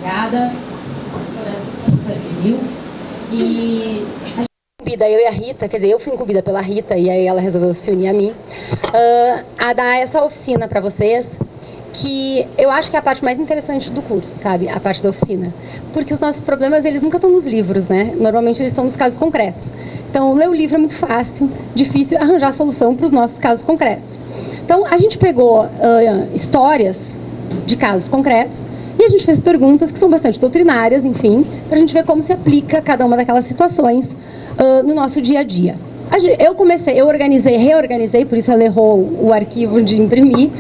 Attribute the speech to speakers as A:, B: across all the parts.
A: Obrigada, professora José Civil. E convida eu e a Rita, quer dizer, eu fui incumbida pela Rita e aí ela resolveu se unir a mim, a dar essa oficina para vocês, que eu acho que é a parte mais interessante do curso, sabe? A parte da oficina. Porque os nossos problemas, eles nunca estão nos livros, né? Normalmente eles estão nos casos concretos. Então, ler o livro é muito fácil, difícil arranjar a solução para os nossos casos concretos. Então, a gente pegou histórias de casos concretos e a gente fez perguntas que são bastante doutrinárias, enfim, para a gente ver como se aplica cada uma daquelas situações no nosso dia a dia. Eu reorganizei, por isso ela errou o arquivo de imprimir,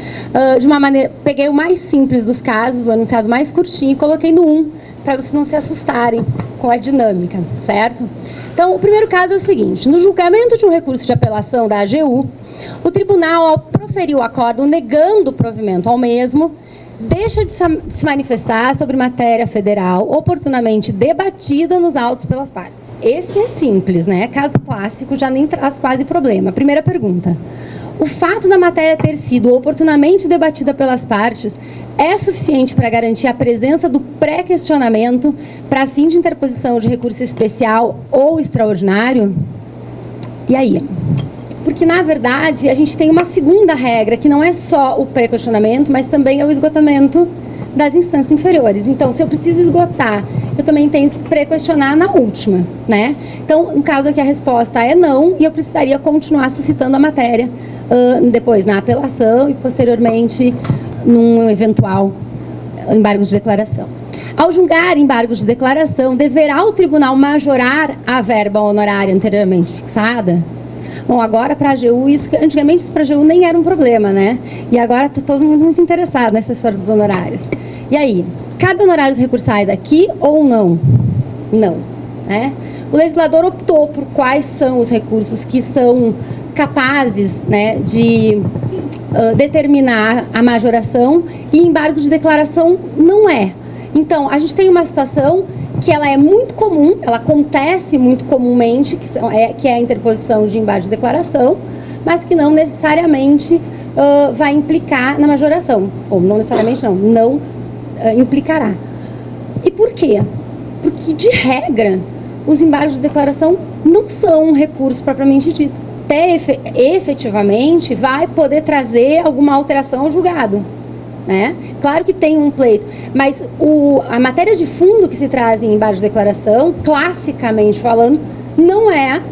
A: de uma maneira, peguei o mais simples dos casos, o enunciado mais curtinho, e coloquei no 1, para vocês não se assustarem com a dinâmica, certo? Então, o primeiro caso é o seguinte: no julgamento de um recurso de apelação da AGU, o tribunal, ao proferir o acórdão negando o provimento ao mesmo, deixa de se manifestar sobre matéria federal oportunamente debatida nos autos pelas partes. Esse é simples, né? Caso clássico, já nem traz quase problema. Primeira pergunta: o fato da matéria ter sido oportunamente debatida pelas partes é suficiente para garantir a presença do pré-questionamento para fim de interposição de recurso especial ou extraordinário? E aí? Porque, na verdade, a gente tem uma segunda regra, que não é só o pré-questionamento, mas também é o esgotamento das instâncias inferiores. Então, se eu preciso esgotar, eu também tenho que pré-questionar na última, né? Então, no caso aqui, a resposta é não, e eu precisaria continuar suscitando a matéria depois na apelação e, posteriormente, num eventual embargo de declaração. Ao julgar embargo de declaração, deverá o tribunal majorar a verba honorária anteriormente fixada? Bom, agora para a AGU, antigamente para a AGU nem era um problema, né? E agora está todo mundo muito interessado nessa história dos honorários. E aí, cabe honorários recursais aqui ou não? Não, né? O legislador optou por quais são os recursos que são capazes, né, de determinar a majoração, e embargo de declaração não é. Então, a gente tem uma situação que ela é muito comum, ela acontece muito comumente, que é a interposição de embargo de declaração, mas que não necessariamente vai implicar na majoração, ou não necessariamente não implicará. E por quê? Porque, de regra, os embargos de declaração não são um recurso propriamente dito. Até efetivamente vai poder trazer alguma alteração ao julgado, né? Claro que tem um pleito, mas a matéria de fundo que se traz em embargo de declaração, classicamente falando, não é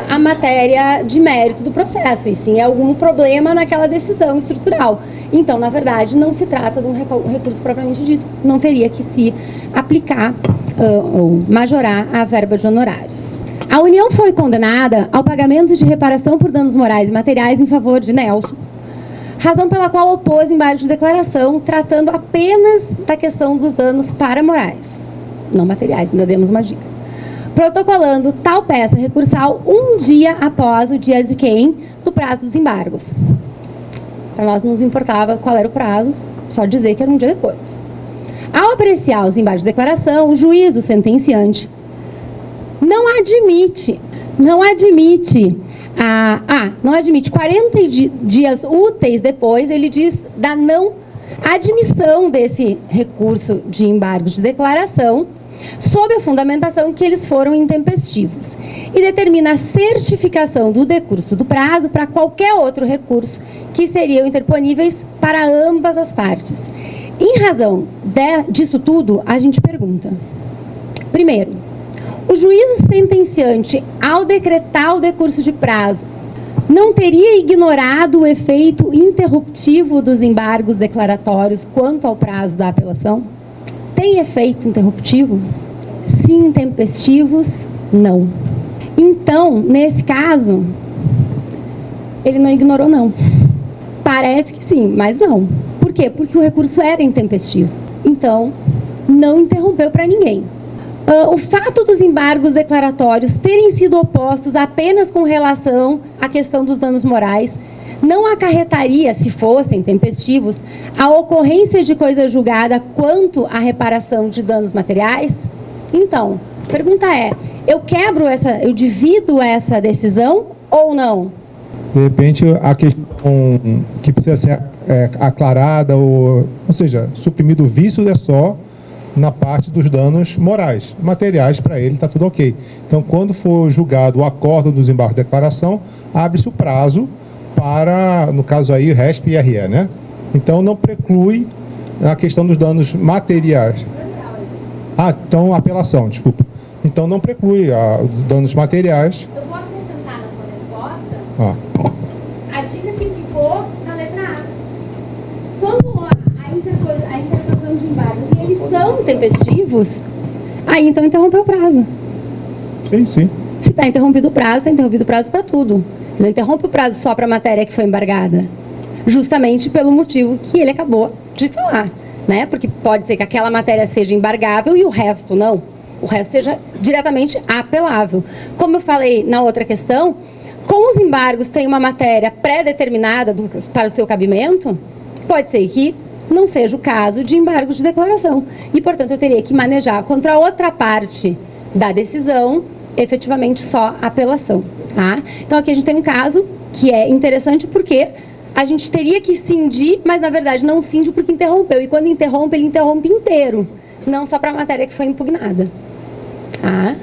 A: a matéria de mérito do processo, e sim é algum problema naquela decisão estrutural. Então, na verdade, não se trata de um recurso propriamente dito, não teria que se aplicar ou majorar a verba de honorários. A União foi condenada ao pagamento de reparação por danos morais e materiais em favor de Nelson, razão pela qual opôs embargo de declaração, tratando apenas da questão dos danos para morais, não materiais, ainda demos uma dica. Protocolando tal peça recursal um dia após o dia de quem do prazo dos embargos. Para nós não nos importava qual era o prazo, só dizer que era um dia depois. Ao apreciar os embargos de declaração, o juízo sentenciante não admite 40 dias úteis depois, ele diz da não admissão desse recurso de embargo de declaração, sob a fundamentação que eles foram intempestivos, e determina a certificação do decurso do prazo para qualquer outro recurso que seriam interponíveis para ambas as partes. Em razão disso tudo, a gente pergunta: primeiro, o juízo sentenciante, ao decretar o decurso de prazo, não teria ignorado o efeito interruptivo dos embargos declaratórios quanto ao prazo da apelação? Tem efeito interruptivo? Sim, intempestivos? Não. Então, nesse caso, ele não ignorou, não. Parece que sim, mas não. Por quê? Porque o recurso era intempestivo. Então, não interrompeu para ninguém. O fato dos embargos declaratórios terem sido opostos apenas com relação à questão dos danos morais não acarretaria, se fossem tempestivos, a ocorrência de coisa julgada quanto à reparação de danos materiais? Então, a pergunta é: eu divido essa decisão ou não?
B: De repente, a questão que precisa ser aclarada, ou seja, suprimido o vício é só na parte dos danos morais. Materiais, para ele, está tudo ok. Então, quando for julgado o acordo dos embargos de declaração, abre-se o prazo para, no caso aí, RESP e RE, né? Então, não preclui a questão dos danos materiais. Então, apelação, desculpa. Então, não preclui os danos materiais.
A: Eu vou acrescentar na sua resposta a dica que ficou na letra A. Quando a interpretação de embargos e eles são tempestivos, aí então interrompeu o prazo.
B: Sim, sim.
A: Se está interrompido o prazo, está interrompido o prazo para tudo. Não interrompe o prazo só para a matéria que foi embargada. Justamente pelo motivo que ele acabou de falar, né? Porque pode ser que aquela matéria seja embargável e o resto não. O resto seja diretamente apelável. Como eu falei na outra questão, como os embargos têm uma matéria pré-determinada para o seu cabimento, pode ser que não seja o caso de embargos de declaração. E, portanto, eu teria que manejar contra a outra parte da decisão, efetivamente só a apelação. Tá? Então, aqui a gente tem um caso que é interessante porque a gente teria que cindir, mas, na verdade, não cinde porque interrompeu. E quando interrompe, ele interrompe inteiro, não só para a matéria que foi impugnada. Tá?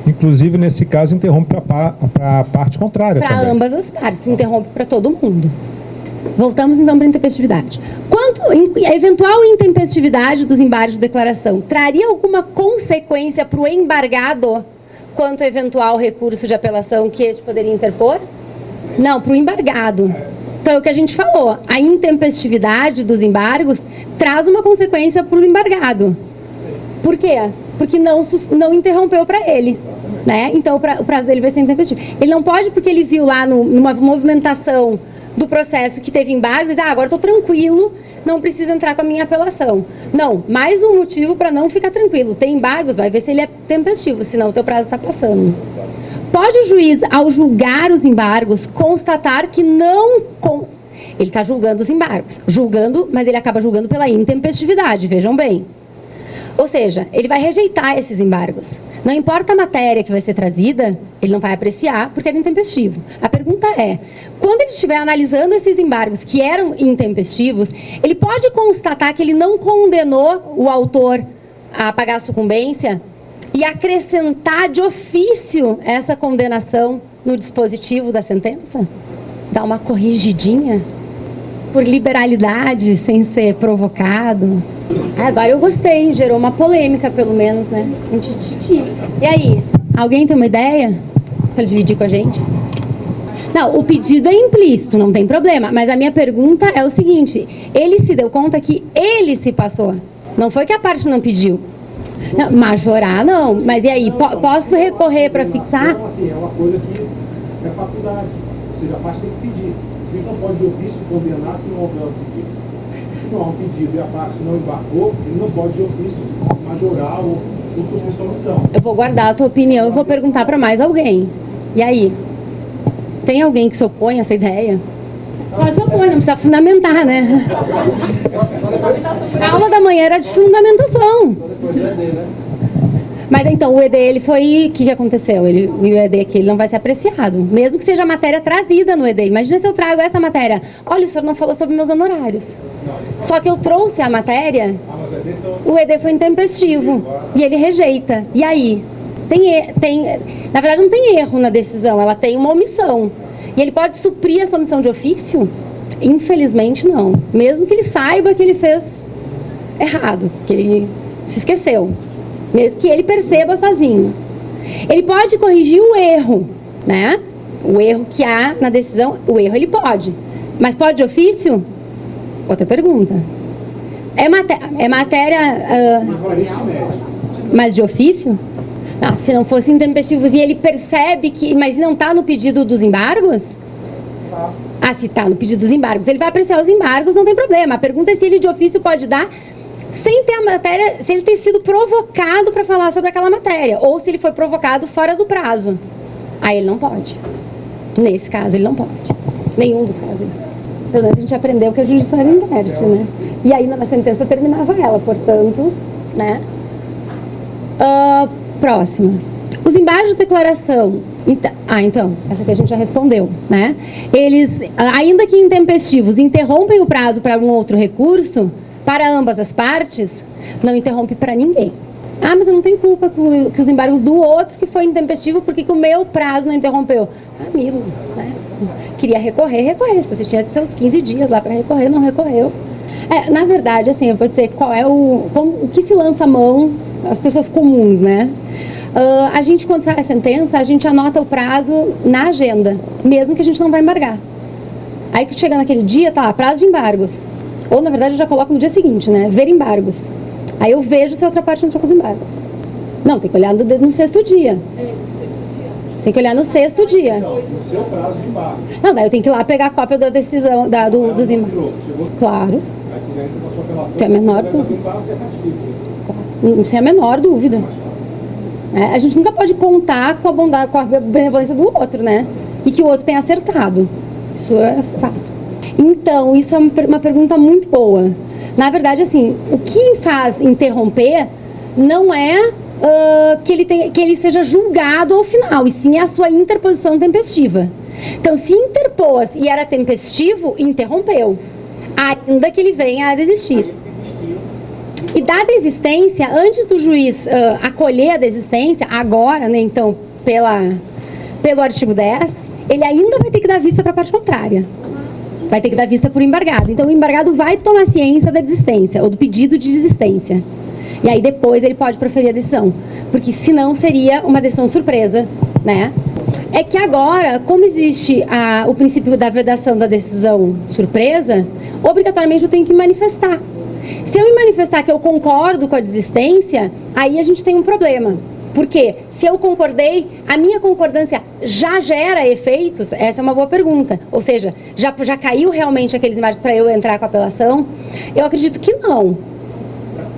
B: Inclusive, nesse caso, interrompe para a parte contrária também.
A: Para ambas as partes, interrompe para todo mundo. Voltamos, então, para a intempestividade. Quanto a eventual intempestividade dos embargos de declaração, traria alguma consequência para o embargado quanto ao eventual recurso de apelação que este poderia interpor? Não, para o embargado. Então, é o que a gente falou. A intempestividade dos embargos traz uma consequência para o embargado. Por quê? Porque não interrompeu para ele. Né? Então, o prazo dele vai ser intempestivo. Ele não pode, porque ele viu lá numa movimentação do processo que teve embargos, dizer, agora estou tranquilo, não preciso entrar com a minha apelação. Não, mais um motivo para não ficar tranquilo. Tem embargos, vai ver se ele é tempestivo, senão o teu prazo está passando. Pode o juiz, ao julgar os embargos, constatar que não... Ele está julgando os embargos. Julgando, mas ele acaba julgando pela intempestividade, vejam bem. Ou seja, ele vai rejeitar esses embargos. Não importa a matéria que vai ser trazida, ele não vai apreciar porque era intempestivo. A pergunta é, quando ele estiver analisando esses embargos que eram intempestivos, ele pode constatar que ele não condenou o autor a pagar a sucumbência e acrescentar de ofício essa condenação no dispositivo da sentença? Dar uma corrigidinha? Por liberalidade, sem ser provocado? Agora eu gostei, gerou uma polêmica, pelo menos, né? Um tititi. E aí, alguém tem uma ideia para dividir com a gente? Não, o pedido é implícito, não tem problema. Mas a minha pergunta é o seguinte, ele se deu conta que ele se passou. Não foi que a parte não pediu. Não, majorar, não. Mas e aí, posso recorrer para fixar?
B: Não, assim, é uma coisa que é faculdade. Ou seja, a parte tem que pedir. O juiz não pode de ofício condenar se não houver um pedido. Se não há um pedido e a parte não embargou, ele não pode de ofício majorar ou suprimir sua missão.
A: Eu vou guardar a tua opinião e vou perguntar para mais alguém. E aí? Tem alguém que se opõe a essa ideia? Só se opõe, não precisa fundamentar, né? A aula da manhã era de fundamentação. Mas então, o ED, ele foi... O que aconteceu? O ED aqui, ele não vai ser apreciado. Mesmo que seja a matéria trazida no ED. Imagina se eu trago essa matéria. Olha, o senhor não falou sobre meus honorários. Só que eu trouxe a matéria, o ED foi intempestivo. E ele rejeita. E aí? Na verdade, não tem erro na decisão, ela tem uma omissão. E ele pode suprir essa omissão de ofício? Infelizmente, não. Mesmo que ele saiba que ele fez errado, que ele se esqueceu. Mesmo que ele perceba sozinho. Ele pode corrigir o erro, né? O erro que há na decisão, o erro ele pode. Mas pode de ofício? Outra pergunta. É matéria... mas de ofício? Ah, se não fosse intempestivos e ele percebe que... Mas não está no pedido dos embargos? Ah, se está no pedido dos embargos. Ele vai apreciar os embargos, não tem problema. A pergunta é se ele de ofício pode dar... sem ter a matéria, se ele ter sido provocado para falar sobre aquela matéria, ou se ele foi provocado fora do prazo. Aí ele não pode. Nesse caso, ele não pode. Nenhum dos casos. Pelo menos a gente aprendeu que a jurisdição era intérprete, né? E aí, na sentença, terminava ela, portanto, né? Próxima. Os embargos de declaração... Então, essa aqui a gente já respondeu, né? Eles, ainda que intempestivos, interrompem o prazo para um outro recurso... para ambas as partes, não interrompe para ninguém. Ah, mas eu não tenho culpa que os embargos do outro que foi intempestivo, porque que o meu prazo não interrompeu. Amigo, né? Queria recorrer. Se você tinha seus 15 dias lá para recorrer, não recorreu. Na verdade, assim, eu vou dizer qual é o que se lança a mão, as pessoas comuns, né? A gente, quando sai a sentença, a gente anota o prazo na agenda, mesmo que a gente não vai embargar. Aí que chega naquele dia, tá lá, prazo de embargos. Ou, na verdade, eu já coloco no dia seguinte, né? Ver embargos. Aí eu vejo se a outra parte não entrou com os embargos. Não, tem que olhar no 6º dia. Tem que olhar no 6º dia.
B: Não, no seu prazo de embargo.
A: Não, daí eu tenho que ir lá pegar a cópia da decisão, dos embargos. Claro.
B: Aí você entra com a sua apelação.
A: Tem a menor dúvida. Sem a menor dúvida. A gente nunca pode contar com a bondade, com a benevolência do outro, né? E que o outro tenha acertado. Isso é fato. Então, isso é uma pergunta muito boa. Na verdade, assim, o que faz interromper não é que ele seja julgado ao final, e sim a sua interposição tempestiva. Então, se interpôs e era tempestivo, interrompeu, ainda que ele venha a desistir. E da desistência, antes do juiz acolher a desistência, agora, né, então, pelo artigo 10, ele ainda vai ter que dar vista para a parte contrária. Vai ter que dar vista por embargado. Então, o embargado vai tomar ciência da desistência, ou do pedido de desistência. E aí, depois, ele pode proferir a decisão. Porque, senão, seria uma decisão surpresa, né? É que agora, como existe o princípio da vedação da decisão surpresa, obrigatoriamente eu tenho que manifestar. Se eu me manifestar que eu concordo com a desistência, aí a gente tem um problema. Por quê? Se eu concordei, a minha concordância já gera efeitos? Essa é uma boa pergunta. Ou seja, já caiu realmente aqueles embargos para eu entrar com a apelação? Eu acredito que não.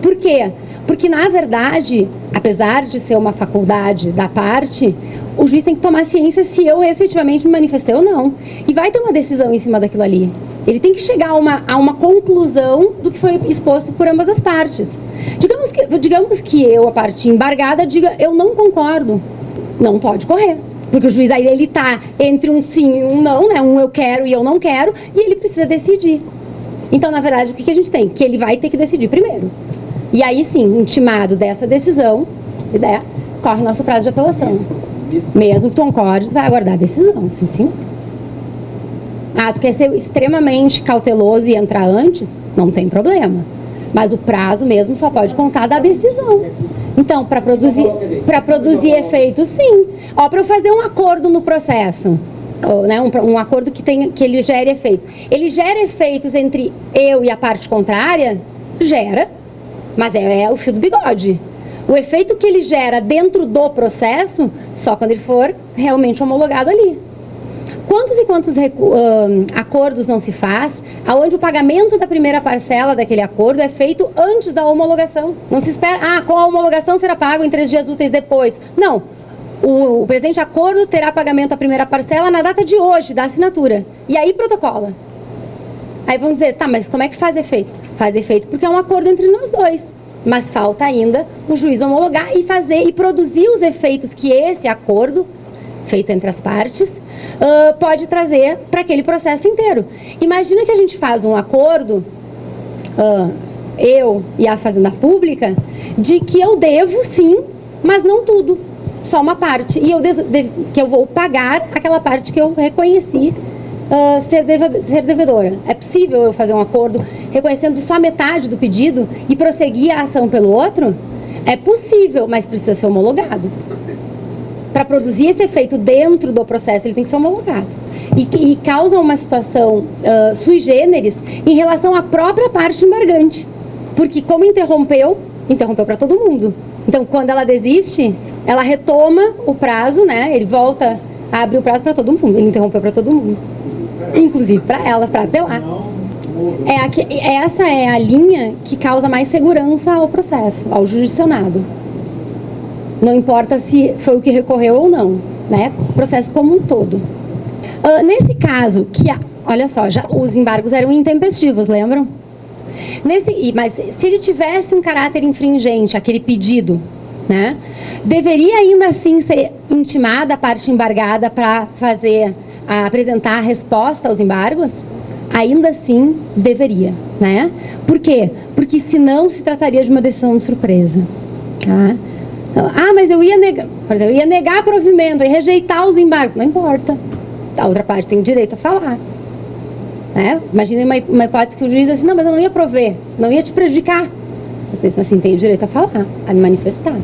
A: Por quê? Porque, na verdade, apesar de ser uma faculdade da parte, o juiz tem que tomar ciência se eu efetivamente me manifestei ou não. E vai ter uma decisão em cima daquilo ali. Ele tem que chegar a uma conclusão do que foi exposto por ambas as partes. Digamos que eu, a parte embargada, diga eu não concordo. Não pode correr. Porque o juiz aí ele está entre um sim e um não, né? Um eu quero e eu não quero, e ele precisa decidir. Então, na verdade, o que a gente tem? Que ele vai ter que decidir primeiro. E aí sim, intimado dessa decisão, né, corre o nosso prazo de apelação. Mesmo que tu concorde, tu vai aguardar a decisão, sim, sim. Tu quer ser extremamente cauteloso e entrar antes? Não tem problema. Mas o prazo mesmo só pode contar da decisão. Então, para produzir efeitos, sim. Para eu fazer um acordo no processo, né, um acordo que ele gere efeitos. Ele gera efeitos entre eu e a parte contrária? Gera, mas é o fio do bigode. O efeito que ele gera dentro do processo, só quando ele for realmente homologado ali. Quantos e quantos acordos não se faz, onde o pagamento da primeira parcela daquele acordo é feito antes da homologação? Não se espera, com a homologação será pago em 3 dias úteis depois. Não, o presente acordo terá pagamento da primeira parcela na data de hoje, da assinatura. E aí protocola. Aí vão dizer, tá, mas como é que faz efeito? Faz efeito porque é um acordo entre nós dois. Mas falta ainda o juiz homologar e produzir os efeitos que esse acordo, feito entre as partes, pode trazer para aquele processo inteiro. Imagina que a gente faz um acordo, eu e a Fazenda Pública, de que eu devo sim, mas não tudo, só uma parte. E que eu vou pagar aquela parte que eu reconheci ser devedora. É possível eu fazer um acordo reconhecendo só metade do pedido e prosseguir a ação pelo outro? É possível, mas precisa ser homologado. Para produzir esse efeito dentro do processo, ele tem que ser homologado. E causa uma situação sui generis em relação à própria parte embargante. Porque como interrompeu para todo mundo. Então, quando ela desiste, ela retoma o prazo, né? Ele volta a abrir o prazo para todo mundo. Ele interrompeu para todo mundo. Inclusive para ela, para apelar. Essa é a linha que causa mais segurança ao processo, ao jurisdicionado. Não importa se foi o que recorreu ou não, né? O processo como um todo. Nesse caso, olha só, já os embargos eram intempestivos, lembram? Mas se ele tivesse um caráter infringente, aquele pedido, né? Deveria ainda assim ser intimada a parte embargada para apresentar a resposta aos embargos? ainda assim deveria, né? Por quê? Porque senão se trataria de uma decisão de surpresa, tá? Então, mas eu ia negar, por exemplo, eu ia negar provimento, eu ia rejeitar os embargos, não importa. A outra parte tem o direito a falar. Né? Imagina uma hipótese que o juiz diz assim, não, mas eu não ia prover, não ia te prejudicar. Mas mesmo assim tem o direito a falar, a me manifestar.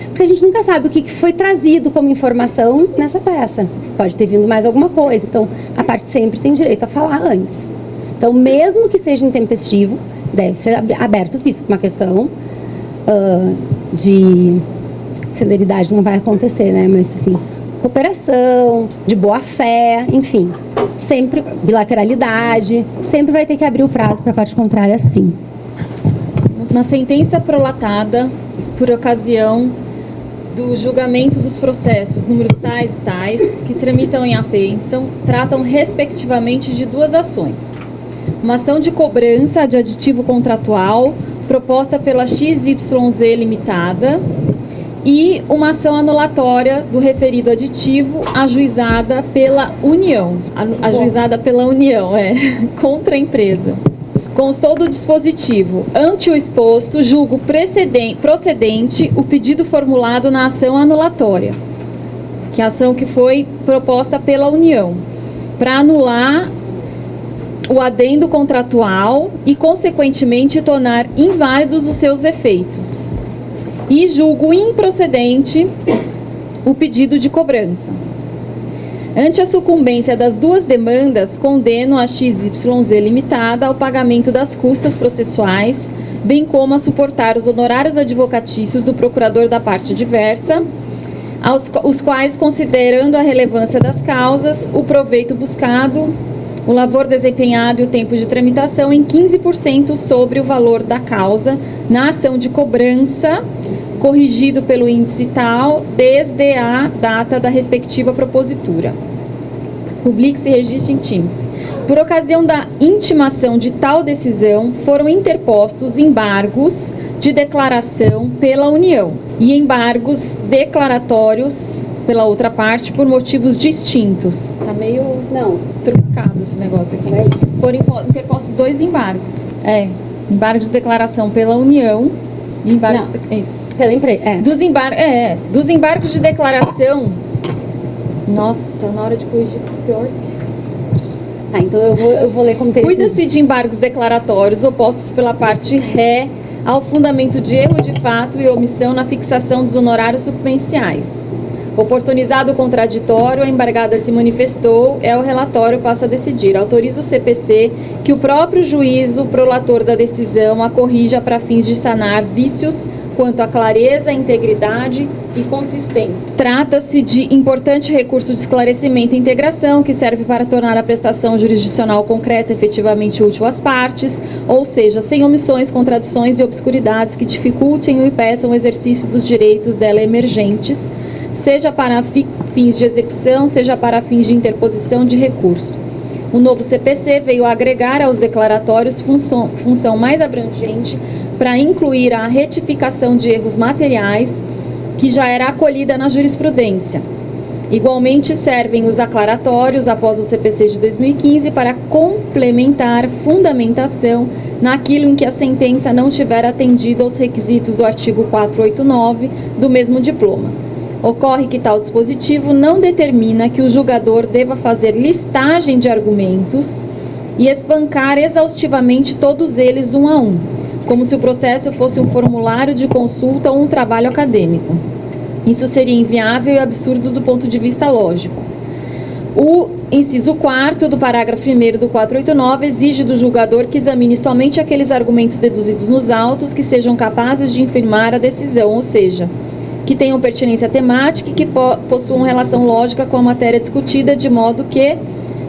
A: Porque a gente nunca sabe o que foi trazido como informação nessa peça. Pode ter vindo mais alguma coisa. Então, a parte sempre tem direito a falar antes. Então, mesmo que seja intempestivo, deve ser aberto visto. Uma questão de celeridade não vai acontecer, né? Mas, assim, cooperação, de boa fé, enfim. Sempre, bilateralidade, sempre vai ter que abrir o prazo para a parte contrária, sim.
C: Na sentença prolatada, por ocasião do julgamento dos processos números tais e tais, que tramitam em apênção, tratam respectivamente de duas ações. Uma ação de cobrança de aditivo contratual, proposta pela XYZ Limitada, e uma ação anulatória do referido aditivo, ajuizada pela União. Ajuizada pela União, contra a empresa. Constou do dispositivo. Ante o exposto, julgo procedente o pedido formulado na ação anulatória, que é a ação que foi proposta pela União, para anular o adendo contratual e, consequentemente, tornar inválidos os seus efeitos. E julgo improcedente o pedido de cobrança. Ante a sucumbência das duas demandas, condeno a XYZ Limitada ao pagamento das custas processuais, bem como a suportar os honorários advocatícios do procurador da parte diversa, os quais, considerando a relevância das causas, o proveito buscado, o lavor desempenhado e o tempo de tramitação em 15% sobre o valor da causa na ação de cobrança, corrigido pelo índice tal, desde a data da respectiva propositura. Publique-se e registre intime-se. Por ocasião da intimação de tal decisão, foram interpostos embargos de declaração pela União e embargos declaratórios pela outra parte por motivos distintos. Tá meio truncado esse negócio aqui. Foram interpostos dois embargos. Embargo de declaração pela União e embargos... Isso.
A: Pela empresa,
C: Dos embargos de declaração... Nossa, na hora de corrigir, pior.
A: Então eu vou ler como tem.
C: Cuida-se de embargos declaratórios opostos pela parte ré ao fundamento de erro de fato e omissão na fixação dos honorários sucumbenciais. Oportunizado o contraditório, a embargada se manifestou, o relatório passa a decidir. Autoriza o CPC que o próprio juízo prolator da decisão a corrija para fins de sanar vícios quanto à clareza, integridade e consistência. Trata-se de importante recurso de esclarecimento e integração que serve para tornar a prestação jurisdicional concreta efetivamente útil às partes, ou seja, sem omissões, contradições e obscuridades que dificultem ou impeçam o exercício dos direitos dela emergentes, seja para fins de execução, seja para fins de interposição de recurso. O novo CPC veio agregar aos declaratórios função mais abrangente para incluir a retificação de erros materiais, que já era acolhida na jurisprudência. Igualmente servem os aclaratórios após o CPC de 2015 para complementar fundamentação naquilo em que a sentença não tiver atendido aos requisitos do artigo 489 do mesmo diploma. Ocorre que tal dispositivo não determina que o julgador deva fazer listagem de argumentos e espancar exaustivamente todos eles um a um, como se o processo fosse um formulário de consulta ou um trabalho acadêmico. Isso seria inviável e absurdo do ponto de vista lógico. O inciso 4º do parágrafo 1º do 489 exige do julgador que examine somente aqueles argumentos deduzidos nos autos que sejam capazes de infirmar a decisão, ou seja, que tenham pertinência temática e que possuam relação lógica com a matéria discutida, de modo que,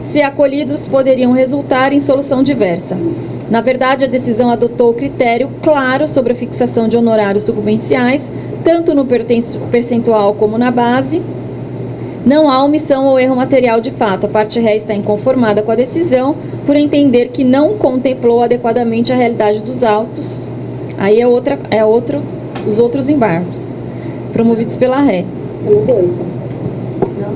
C: se acolhidos, poderiam resultar em solução diversa. Na verdade, a decisão adotou critério claro sobre a fixação de honorários sucumbenciais, tanto no percentual como na base. Não há omissão ou erro material de fato. A parte ré está inconformada com a decisão, por entender que não contemplou adequadamente a realidade dos autos. Aí os outros embargos, promovidos pela ré.
A: Dois. Não,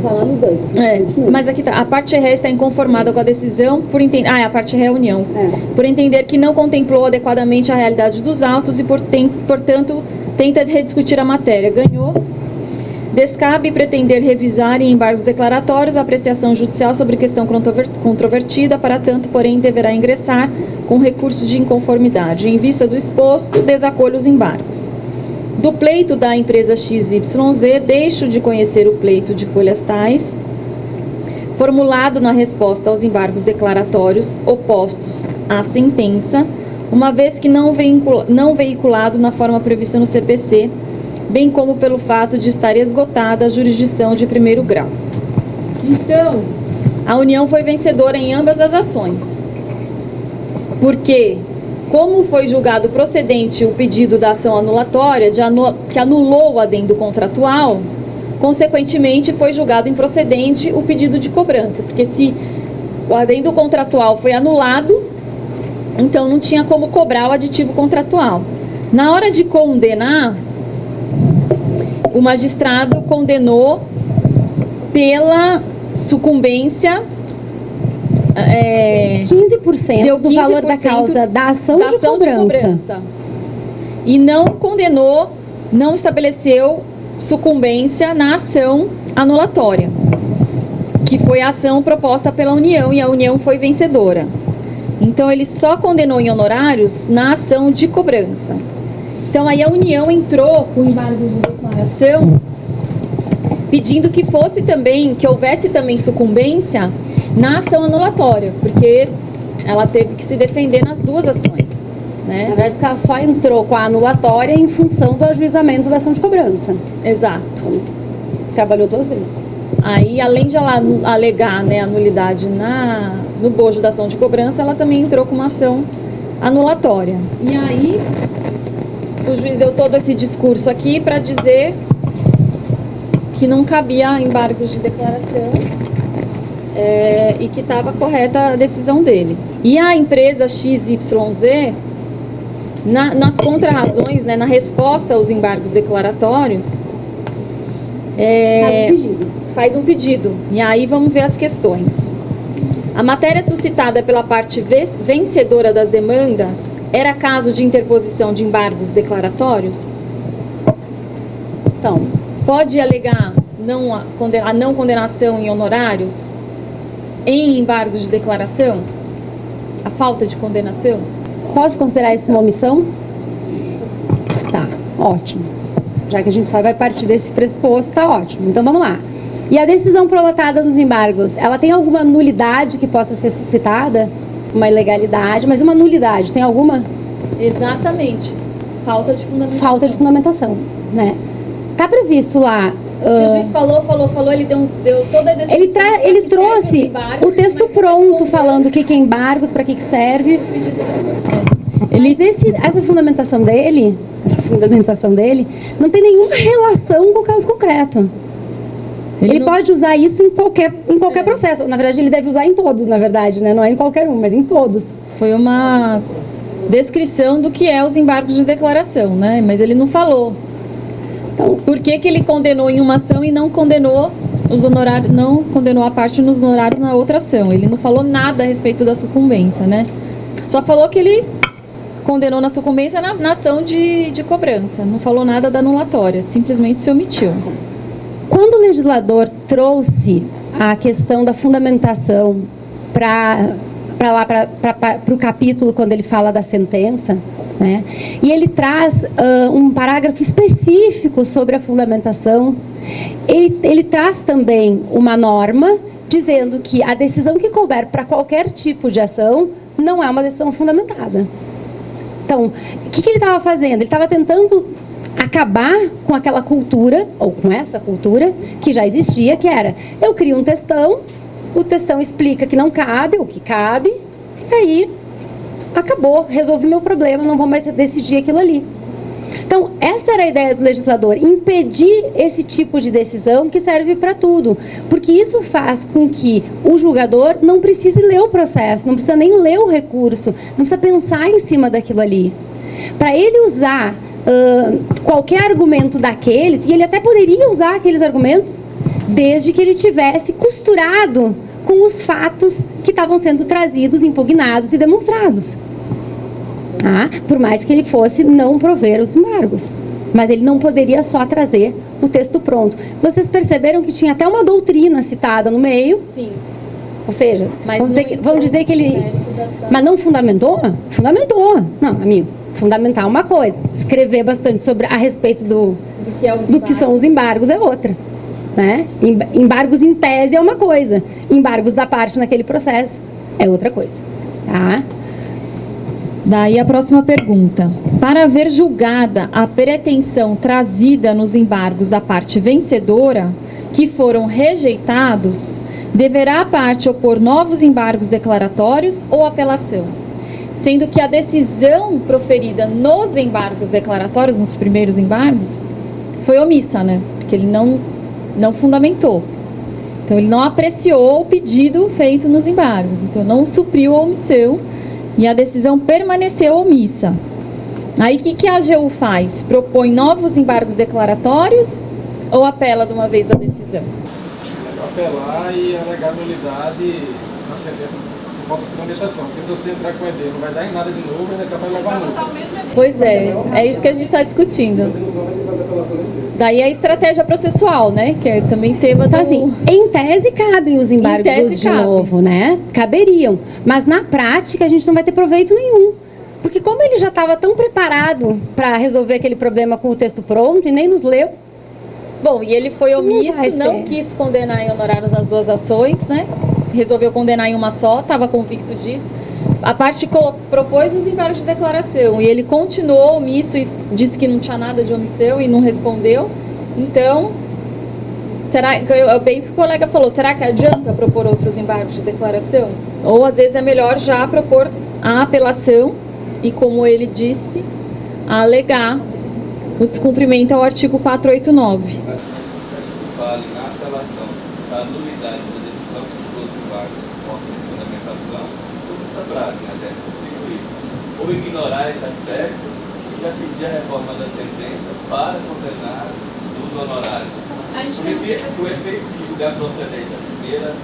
D: Falando dois.
C: Mas aqui tá, a parte ré está inconformada com a decisão por entender... é a parte ré é a União. Por entender que não contemplou adequadamente a realidade dos autos e, portanto, tenta rediscutir a matéria. Ganhou. Descabe pretender revisar em embargos declaratórios a apreciação judicial sobre questão controvertida, para tanto, porém, deverá ingressar com recurso de inconformidade. Em vista do exposto, desacolho os embargos. Do pleito da empresa XYZ, deixo de conhecer o pleito de folhas tais, formulado na resposta aos embargos declaratórios opostos à sentença, uma vez que não veiculado na forma prevista no CPC, bem como pelo fato de estar esgotada a jurisdição de primeiro grau. Então, a União foi vencedora em ambas as ações, porque, como foi julgado procedente o pedido da ação anulatória, que anulou o adendo contratual, consequentemente foi julgado improcedente o pedido de cobrança, porque se o adendo contratual foi anulado, então não tinha como cobrar o aditivo contratual. Na hora de condenar, o magistrado condenou pela sucumbência
A: 15% do valor da causa da ação de cobrança.
C: E não condenou, não estabeleceu sucumbência na ação anulatória, que foi a ação proposta pela União, e a União foi vencedora. Então ele só condenou em honorários na ação de cobrança. Então aí a União entrou com embargos de declaração, pedindo que houvesse também sucumbência na ação anulatória, porque ela teve que se defender nas duas ações, né?
A: Na verdade, ela só entrou com a anulatória em função do ajuizamento da ação de cobrança.
C: Exato.
A: Trabalhou duas vezes.
C: Aí, além de ela alegar, né, a nulidade no bojo da ação de cobrança, ela também entrou com uma ação anulatória. E aí, o juiz deu todo esse discurso aqui para dizer que não cabia embargos de declaração e que estava correta a decisão dele. E a empresa XYZ, nas contrarrazões, né, na resposta aos embargos declaratórios, faz um pedido. E aí vamos ver as questões. A matéria suscitada pela parte vencedora das demandas era caso de interposição de embargos declaratórios? Então, pode alegar a não condenação em honorários em embargos de declaração? A falta de condenação?
A: Posso considerar isso uma omissão? Tá, ótimo. Já que a gente vai partir desse pressuposto, tá ótimo. Então vamos lá. E a decisão prolatada nos embargos, ela tem alguma nulidade que possa ser suscitada? Uma ilegalidade, mas uma nulidade, tem alguma?
C: Exatamente. Falta de fundamentação.
A: Falta de fundamentação, né? Tá previsto lá...
C: O juiz falou, ele deu toda a decisão.
A: Ele trouxe o texto pronto, falando o que é embargos, para que serve. Essa fundamentação dele não tem nenhuma relação com o caso concreto. Ele pode usar isso em qualquer processo. Na verdade, ele deve usar em todos, na verdade, né? Não é em qualquer um, mas em todos.
C: Foi uma descrição do que é os embargos de declaração, né? Mas ele não falou. Então, por que ele condenou em uma ação e não condenou os honorários, não condenou a parte nos honorários na outra ação? Ele não falou nada a respeito da sucumbência, né? Só falou que ele condenou na sucumbência na ação de cobrança. Não falou nada da anulatória, simplesmente se omitiu.
A: Quando o legislador trouxe a questão da fundamentação para o capítulo quando ele fala da sentença, né, e ele traz um parágrafo específico sobre a fundamentação, ele traz também uma norma dizendo que a decisão que couber para qualquer tipo de ação não é uma decisão fundamentada. Então, o que ele estava fazendo? Ele estava tentando acabar com aquela cultura, ou com essa cultura, que já existia, que era, eu crio um textão, o textão explica que não cabe, ou que cabe, e aí acabou, resolvi meu problema, não vou mais decidir aquilo ali. Então, essa era a ideia do legislador, impedir esse tipo de decisão que serve para tudo, porque isso faz com que o julgador não precise ler o processo, não precisa nem ler o recurso, não precisa pensar em cima daquilo ali. Para ele usar qualquer argumento daqueles, e ele até poderia usar aqueles argumentos, desde que ele tivesse costurado com os fatos que estavam sendo trazidos, impugnados e demonstrados. Ah, por mais que ele fosse não prover os embargos. Mas ele não poderia só trazer o texto pronto. Vocês perceberam que tinha até uma doutrina citada no meio?
C: Sim.
A: Ou seja,
C: Mas
A: vamos dizer que ele... Mas não fundamentou? Fundamentou. Não, amigo, fundamentar uma coisa. Escrever bastante a respeito do que são os embargos é outra. Né? Embargos em tese é uma coisa. Embargos da parte naquele processo é outra coisa. Tá?
C: Daí a próxima pergunta. Para haver julgada a pretensão trazida nos embargos da parte vencedora, que foram rejeitados, deverá a parte opor novos embargos declaratórios ou apelação? Sendo que a decisão proferida nos embargos declaratórios, nos primeiros embargos, foi omissa, né? Porque ele não fundamentou. Então, ele não apreciou o pedido feito nos embargos. Então, não supriu a omissão e a decisão permaneceu omissa. Aí, o que a AGU faz? Propõe novos embargos declaratórios ou apela de uma vez da decisão?
D: É melhor apelar e alegar nulidade na sentença por falta de fundamentação. Porque se você entrar com ED, não vai dar em nada de novo e ainda vai levar multa.
C: Pois é isso que a gente está discutindo.
D: Você não vai fazer apelação nenhuma.
C: Daí a estratégia processual, né? Que é também tema
A: Então, assim, em tese cabem os embargos de novo, né? Caberiam. Mas na prática a gente não vai ter proveito nenhum. Porque como ele já estava tão preparado para resolver aquele problema com o texto pronto e nem nos leu.
C: Bom, e ele foi omisso, não quis condenar em honorários nas duas ações, né? Resolveu condenar em uma só, estava convicto disso. A parte propôs os embargos de declaração e ele continuou omisso e disse que não tinha nada de omissão e não respondeu. Então, bem que o colega falou, será que adianta propor outros embargos de declaração? Ou às vezes é melhor já propor a apelação e, como ele disse, alegar o descumprimento ao artigo 489.
E: Vale na apelação da nulidade da decisão de todos os embargos por falta de fundamentação, toda essa frase, né, deve possível isso. Ou ignorar esse aspecto e já pedir a reforma da sentença para condenar os honorários. Porque se o efeito de julgar procedente a primeira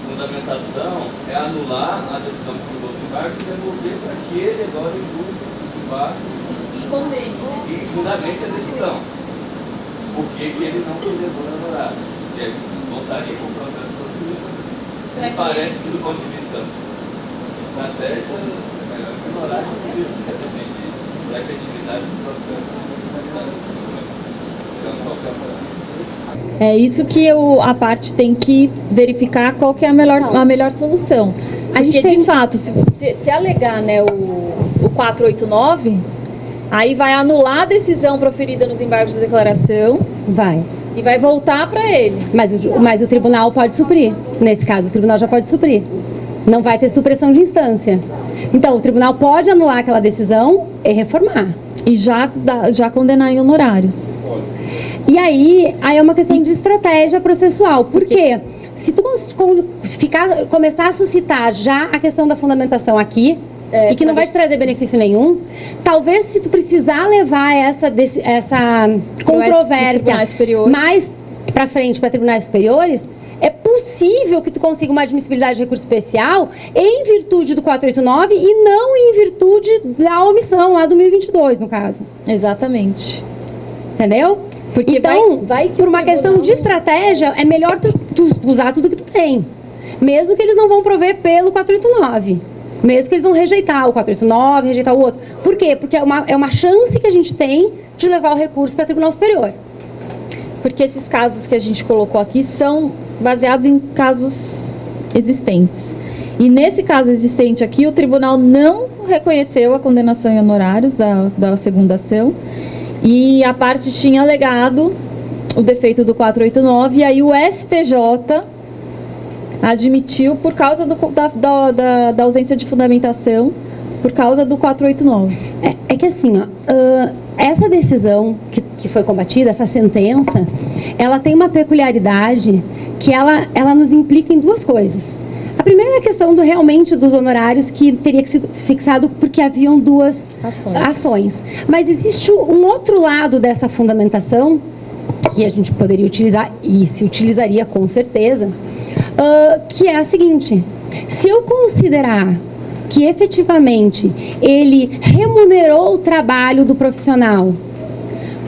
E: fundamentação é anular a decisão de todos os embargos e devolver para que ele agora julgue os embargos e fundamente a decisão. Por que ele não condenou o honorário? E aí voltaria com o processo produtivo. Me parece que, do ponto de vista de estratégia, é melhor ignorar essa para a efetividade do processo.
C: É isso que a parte tem que verificar qual que é a melhor solução. Porque, de fato, se alegar, né, o 489, aí vai anular a decisão proferida nos embargos de declaração.
A: Vai.
C: E vai voltar para ele.
A: Mas o tribunal pode suprir. Nesse caso, o tribunal já pode suprir. Não vai ter supressão de instância. Então, o tribunal pode anular aquela decisão e reformar.
C: E já condenar em honorários.
A: E aí é uma questão de estratégia processual. Por quê? Se tu começar a suscitar já a questão da fundamentação aqui, e que não vai te trazer benefício nenhum, talvez se tu precisar levar essa controvérsia mais para frente para tribunais superiores, é possível que tu consiga uma admissibilidade de recurso especial em virtude do 489 e não em virtude da omissão lá do 1022, no caso.
C: Exatamente.
A: Entendeu? Porque então, por uma questão de estratégia, é melhor tu usar tudo que tu tem. Mesmo que eles não vão prover pelo 489. Mesmo que eles vão rejeitar o 489, rejeitar o outro. Por quê? Porque é uma chance que a gente tem de levar o recurso para o Tribunal Superior.
C: Porque esses casos que a gente colocou aqui são baseados em casos existentes. E nesse caso existente aqui, o tribunal não reconheceu a condenação em honorários da segunda ação. E a parte tinha alegado o defeito do 489, e aí o STJ admitiu por causa da ausência de fundamentação, por causa do 489.
A: É que assim, essa decisão que foi combatida, essa sentença, ela tem uma peculiaridade que ela nos implica em duas coisas. A primeira é a questão realmente dos honorários, que teria que ser fixado porque haviam duas ações. Mas existe um outro lado dessa fundamentação que a gente poderia utilizar, e se utilizaria com certeza, que é a seguinte: se eu considerar que efetivamente ele remunerou o trabalho do profissional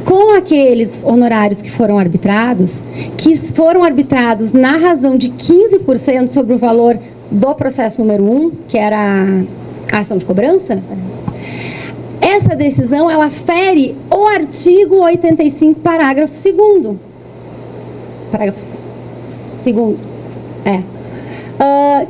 A: com aqueles honorários que foram arbitrados na razão de 15% sobre o valor do processo número 1, que era a ação de cobrança, essa decisão, ela fere o artigo 85, parágrafo 2º. Parágrafo 2º,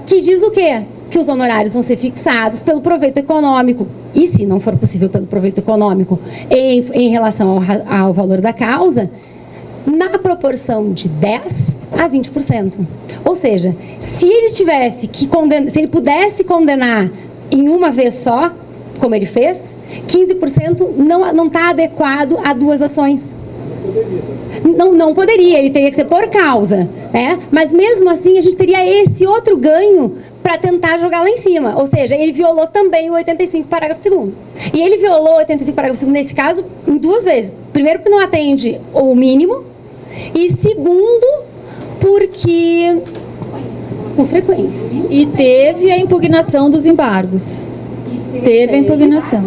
A: que diz o quê? Que os honorários vão ser fixados pelo proveito econômico, e se não for possível pelo proveito econômico, em relação ao valor da causa, na proporção de 10% a 20%. Ou seja, se ele pudesse condenar em uma vez só, como ele fez, 15% não está adequado a duas ações. Não poderia, ele teria que ser por causa, né? Mas mesmo assim a gente teria esse outro ganho para tentar jogar lá em cima. Ou seja, ele violou também o 85, parágrafo 2º. E ele violou o 85, parágrafo 2º, nesse caso, em duas vezes. Primeiro, porque não atende o mínimo. E segundo, porque... com frequência.
C: E teve a impugnação dos embargos. Teve a impugnação.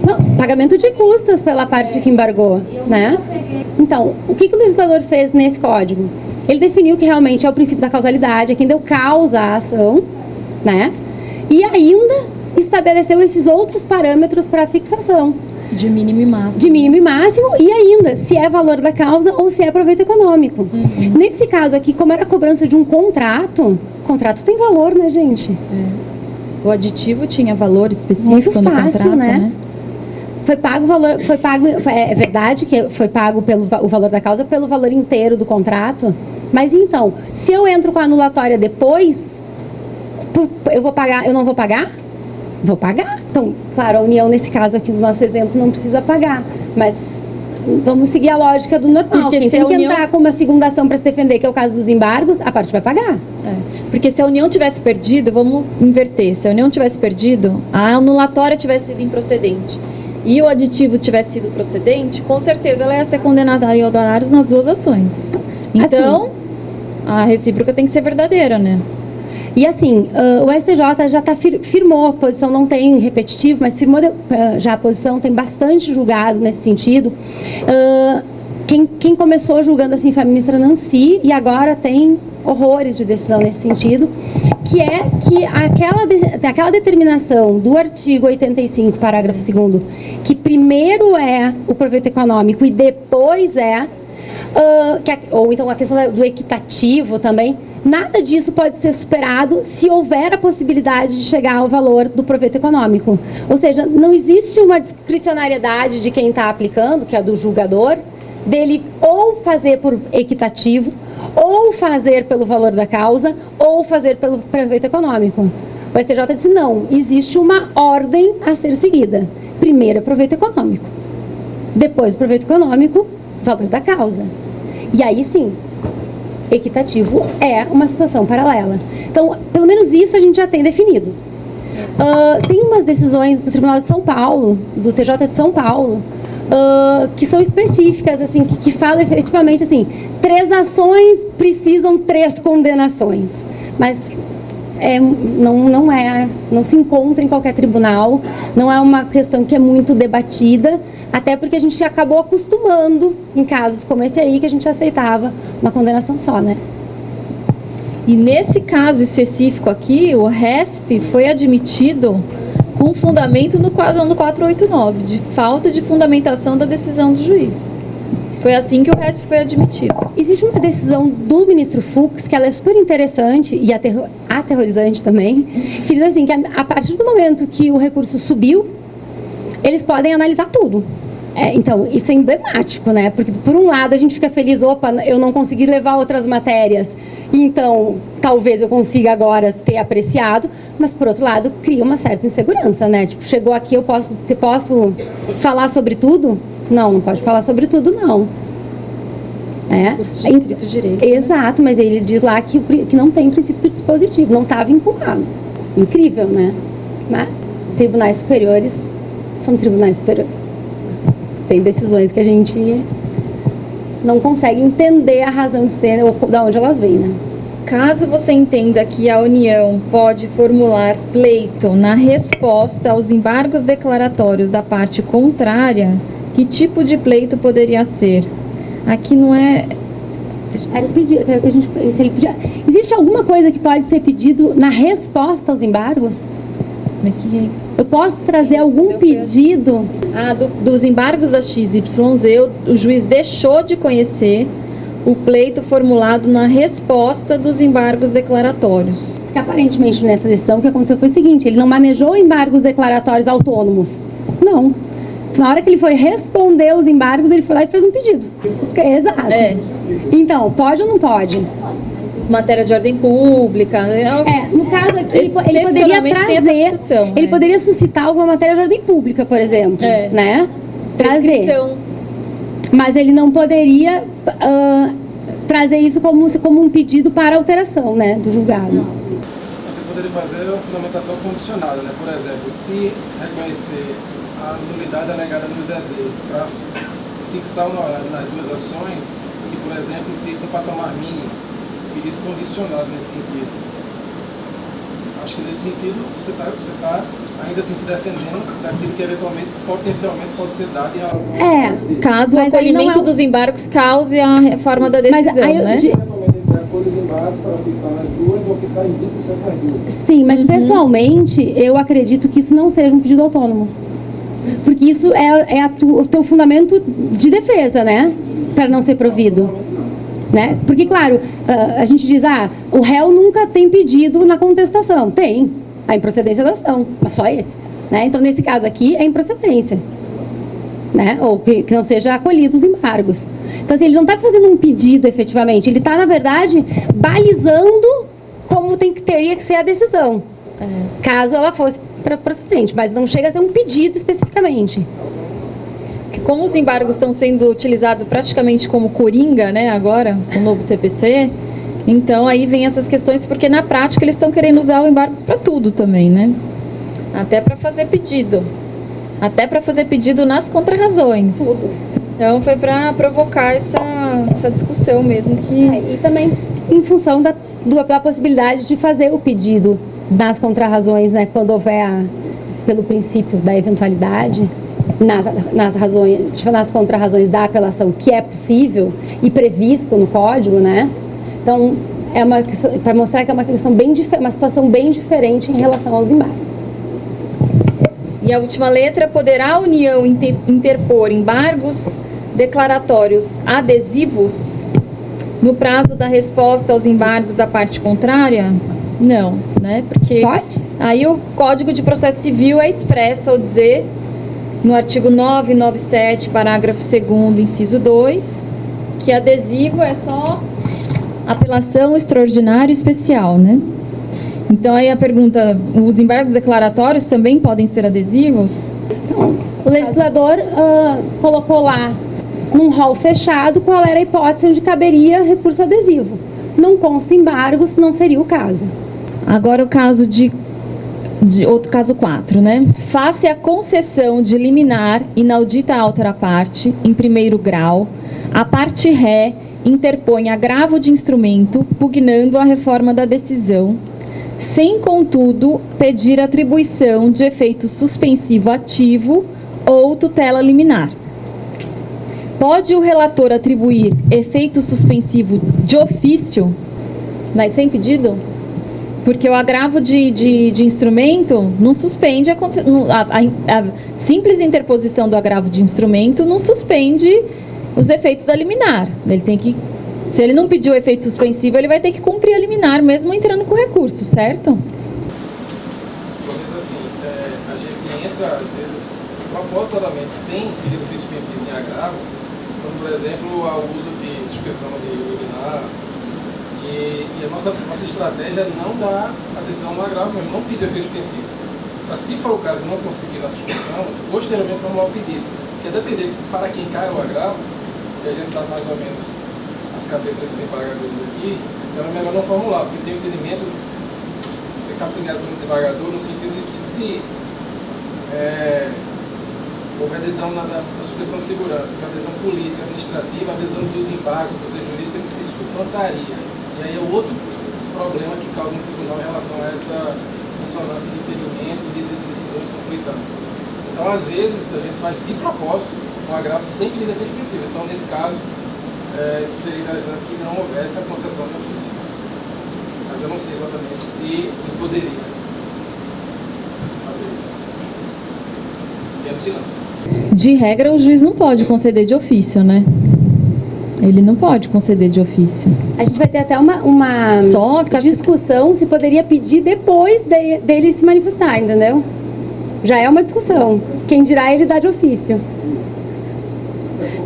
A: Não, pagamento de custas pela parte que embargou, né? Então, o que o legislador fez nesse código? Ele definiu que realmente é o princípio da causalidade, é quem deu causa à ação, né? E ainda estabeleceu esses outros parâmetros para fixação.
C: De mínimo e máximo.
A: De mínimo e máximo, e ainda, se é valor da causa ou se é proveito econômico. Nesse caso aqui, como era a cobrança de um contrato, o contrato tem valor, né, gente?
C: O aditivo tinha valor específico
A: muito
C: no
A: fácil,
C: contrato, né?
A: É verdade que foi pago o valor da causa pelo valor inteiro do contrato, mas então, se eu entro com a anulatória depois, eu não vou pagar? Vou pagar. Então, claro, a União, nesse caso aqui do nosso exemplo, não precisa pagar, mas vamos seguir a lógica do normal.
C: Porque
A: quem
C: se
A: tem
C: a
A: que
C: União...
A: entrar com uma segunda ação para se defender, que é o caso dos embargos, a parte vai pagar.
C: Porque se a União tivesse perdido, vamos inverter, se a União tivesse perdido, a anulatória tivesse sido improcedente e o aditivo tivesse sido procedente, com certeza ela ia ser condenada a honorários nas duas ações. Então, assim, a recíproca tem que ser verdadeira, né?
A: E assim, o STJ já firmou a posição, não tem repetitivo, mas firmou já a posição, tem bastante julgado nesse sentido. Quem começou julgando assim foi a ministra Nancy, e agora tem horrores de decisão nesse sentido, que é que aquela determinação do artigo 85, parágrafo 2º, que primeiro é o proveito econômico e depois ou então a questão do equitativo também, nada disso pode ser superado se houver a possibilidade de chegar ao valor do proveito econômico. Ou seja, não existe uma discricionariedade de quem está aplicando, que é do julgador, dele ou fazer por equitativo, ou fazer pelo valor da causa, ou fazer pelo proveito econômico. O STJ disse, não, existe uma ordem a ser seguida. Primeiro, proveito econômico. Depois, proveito econômico, valor da causa. E aí, sim, equitativo é uma situação paralela. Então, pelo menos isso a gente já tem definido. Tem umas decisões do Tribunal de São Paulo, do TJ de São Paulo, que são específicas, assim, que falam efetivamente assim, 3 ações precisam 3 condenações. Mas não se encontra em qualquer tribunal, não é uma questão que é muito debatida, até porque a gente acabou acostumando, em casos como esse aí, que a gente aceitava uma condenação só, né?
C: E nesse caso específico aqui, o RESP foi admitido com fundamento no 489, de falta de fundamentação da decisão do juiz. Foi assim que o RESP foi admitido.
A: Existe uma decisão do ministro Fux, que ela é super interessante e aterrorizante também, que diz assim, que a partir do momento que o recurso subiu, eles podem analisar tudo. Então, isso é emblemático, né? Porque, por um lado, a gente fica feliz, opa, eu não consegui levar outras matérias, então, talvez eu consiga agora ter apreciado, mas, por outro lado, cria uma certa insegurança, né? Tipo, chegou aqui, eu posso falar sobre tudo? Não pode falar sobre tudo, não.
C: Curso de estrito direito.
A: Exato, mas ele diz lá que não tem princípio dispositivo, não está vinculado. Incrível, né? Mas tribunais superiores são tribunais superiores. Tem decisões que a gente não consegue entender a razão de ser ou de onde elas vêm, né?
C: Caso você entenda que a União pode formular pleito na resposta aos embargos declaratórios da parte contrária, que tipo de pleito poderia ser? Aqui não é...
A: Era pedido, que a gente, se ele podia, existe alguma coisa que pode ser pedido na resposta aos embargos?
C: Aqui,
A: Eu posso trazer algum pedido?
C: dos embargos da XYZ, o juiz deixou de conhecer o pleito formulado na resposta dos embargos declaratórios.
A: Porque aparentemente nessa decisão o que aconteceu foi o seguinte, ele não manejou embargos declaratórios autônomos. Não. Na hora que ele foi responder os embargos, ele foi lá e fez um pedido. Exato. Então, pode ou não pode?
C: Matéria de ordem pública.
A: No caso aqui, ele poderia trazer, ele poderia suscitar alguma matéria de ordem pública, por exemplo, né? Trazer. Mas ele não poderia trazer isso como um pedido para alteração, né, do julgado.
D: O que poderia fazer é uma fundamentação condicionada, né? Por exemplo, se reconhecer a nulidade alegada nos EDs para fixar o horário nas duas ações, que, por exemplo, fixa um patamar mínimo, pedido condicionado nesse sentido. Acho que nesse sentido você tá ainda assim se defendendo daquilo que eventualmente, potencialmente pode ser dado em relação
C: caso o acolhimento dos embargos cause a reforma da decisão, né?
A: Sim, mas pessoalmente eu acredito que isso não seja um pedido autônomo. Porque isso é o teu fundamento de defesa, né? Para não ser provido. Né? Porque, claro, a gente diz, o réu nunca tem pedido na contestação. Tem, a improcedência da ação, mas só esse. Né? Então, nesse caso aqui, é improcedência. Né? Ou que não seja acolhido os embargos. Então, assim, ele não está fazendo um pedido efetivamente, ele está, na verdade, balizando como teria que ser a decisão. Caso ela fosse procedente, mas não chega a ser um pedido especificamente.
C: Como os embargos estão sendo utilizados praticamente como coringa, né, agora, com o novo CPC, então aí vem essas questões, porque na prática eles estão querendo usar o embargos para tudo também, né? Até para fazer pedido. Até para fazer pedido nas contrarrazões. Então foi para provocar essa discussão mesmo.
A: E também em função da possibilidade de fazer o pedido nas contrarrazões, né, quando houver, pelo princípio da eventualidade, nas contrarrazões da apelação, que é possível e previsto no código, né? Então, para mostrar que é uma situação bem diferente em relação aos embargos.
C: E a última letra: poderá a União interpor embargos declaratórios adesivos no prazo da resposta aos embargos da parte contrária? Não, né? Porque
A: pode?
C: Aí o Código de Processo Civil é expresso ao dizer, no artigo 997, parágrafo 2º, inciso 2, que adesivo é só apelação extraordinária e especial, né? Então aí a pergunta, os embargos declaratórios também podem ser adesivos?
A: O legislador colocou lá, num rol fechado, qual era a hipótese onde caberia recurso adesivo. Não consta embargos, não seria o caso.
C: Agora o caso de outro caso 4, né? Face a concessão de liminar inaudita à outra parte, em primeiro grau, a parte ré interpõe agravo de instrumento, pugnando a reforma da decisão, sem, contudo, pedir atribuição de efeito suspensivo ativo ou tutela liminar. Pode o relator atribuir efeito suspensivo de ofício, mas sem pedido? Porque o agravo de instrumento não suspende a simples interposição do agravo de instrumento não suspende os efeitos da liminar. Ele tem que, se ele não pediu efeito suspensivo, ele vai ter que cumprir a liminar, mesmo entrando com recurso, certo?
D: Talvez assim, a gente entra, às vezes, propositadamente sem pedido de efeito suspensivo em agravo, como, por exemplo, ao uso de suspensão de liminar. E a nossa estratégia é não dar a decisão no agravo, mas não pedir efeito suspensivo. Para, se for o caso, não conseguir na suspensão, posteriormente formular o pedido. Porque a depender para quem cai o agravo, e a gente sabe mais ou menos as cabeças dos desembargadores aqui, então é melhor não formular, porque tem o entendimento capitaneado pelo desembargador no sentido de que se houve adesão na suspensão de segurança, com adesão política, administrativa, adesão dos embargos, processo jurídico, se suplantaria. E aí é outro problema que causa no tribunal em relação a essa dissonância de entendimentos e de decisões conflitantes. Então, às vezes, a gente faz de propósito um agravo sem pedir defesa expressiva. Então, nesse caso, seria interessante que não houvesse a concessão de ofício. Mas eu não sei exatamente se ele poderia fazer isso. Entendo que não.
C: De regra, o juiz não pode conceder de ofício, né? Ele não pode conceder de ofício.
A: A gente vai ter até uma
C: Só
A: discussão se poderia pedir depois dele se manifestar, entendeu? Já é uma discussão. Quem dirá ele dá de ofício.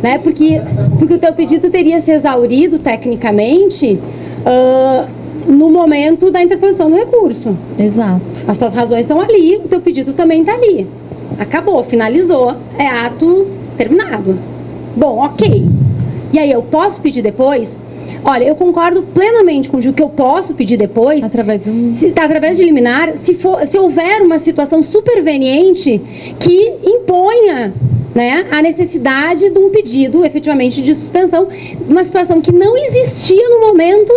A: Né? Porque o teu pedido teria se exaurido tecnicamente no momento da interposição do recurso.
C: Exato.
A: As tuas razões estão ali, o teu pedido também está ali. Acabou, finalizou, é ato terminado. Bom, ok. E aí, eu posso pedir depois? Olha, eu concordo plenamente com o que eu posso pedir depois.
C: Através
A: através de liminar, se houver uma situação superveniente que imponha, né, a necessidade de um pedido, efetivamente, de suspensão, uma situação que não existia no momento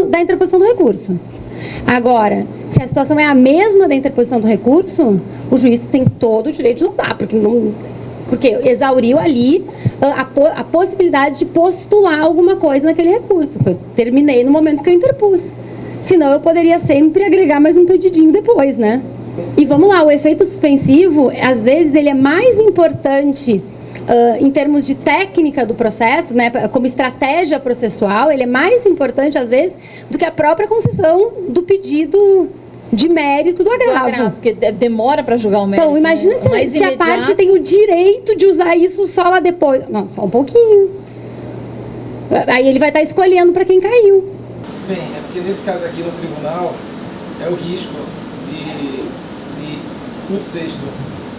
A: da interposição do recurso. Agora, se a situação é a mesma da interposição do recurso, o juiz tem todo o direito de não dar, porque exauriu ali a possibilidade de postular alguma coisa naquele recurso, que eu terminei no momento que eu interpus. Senão eu poderia sempre agregar mais um pedidinho depois, né? E vamos lá, o efeito suspensivo, às vezes, ele é mais importante em termos de técnica do processo, né, como estratégia processual, ele é mais importante, às vezes, do que a própria concessão do pedido de mérito do agravo.
C: Porque demora para julgar o mérito.
A: Então, imagina se a parte tem o direito de usar isso só lá depois. Não, só um pouquinho. Aí ele vai estar escolhendo para quem caiu.
D: Bem, é porque nesse caso aqui no tribunal, é o risco de um sexto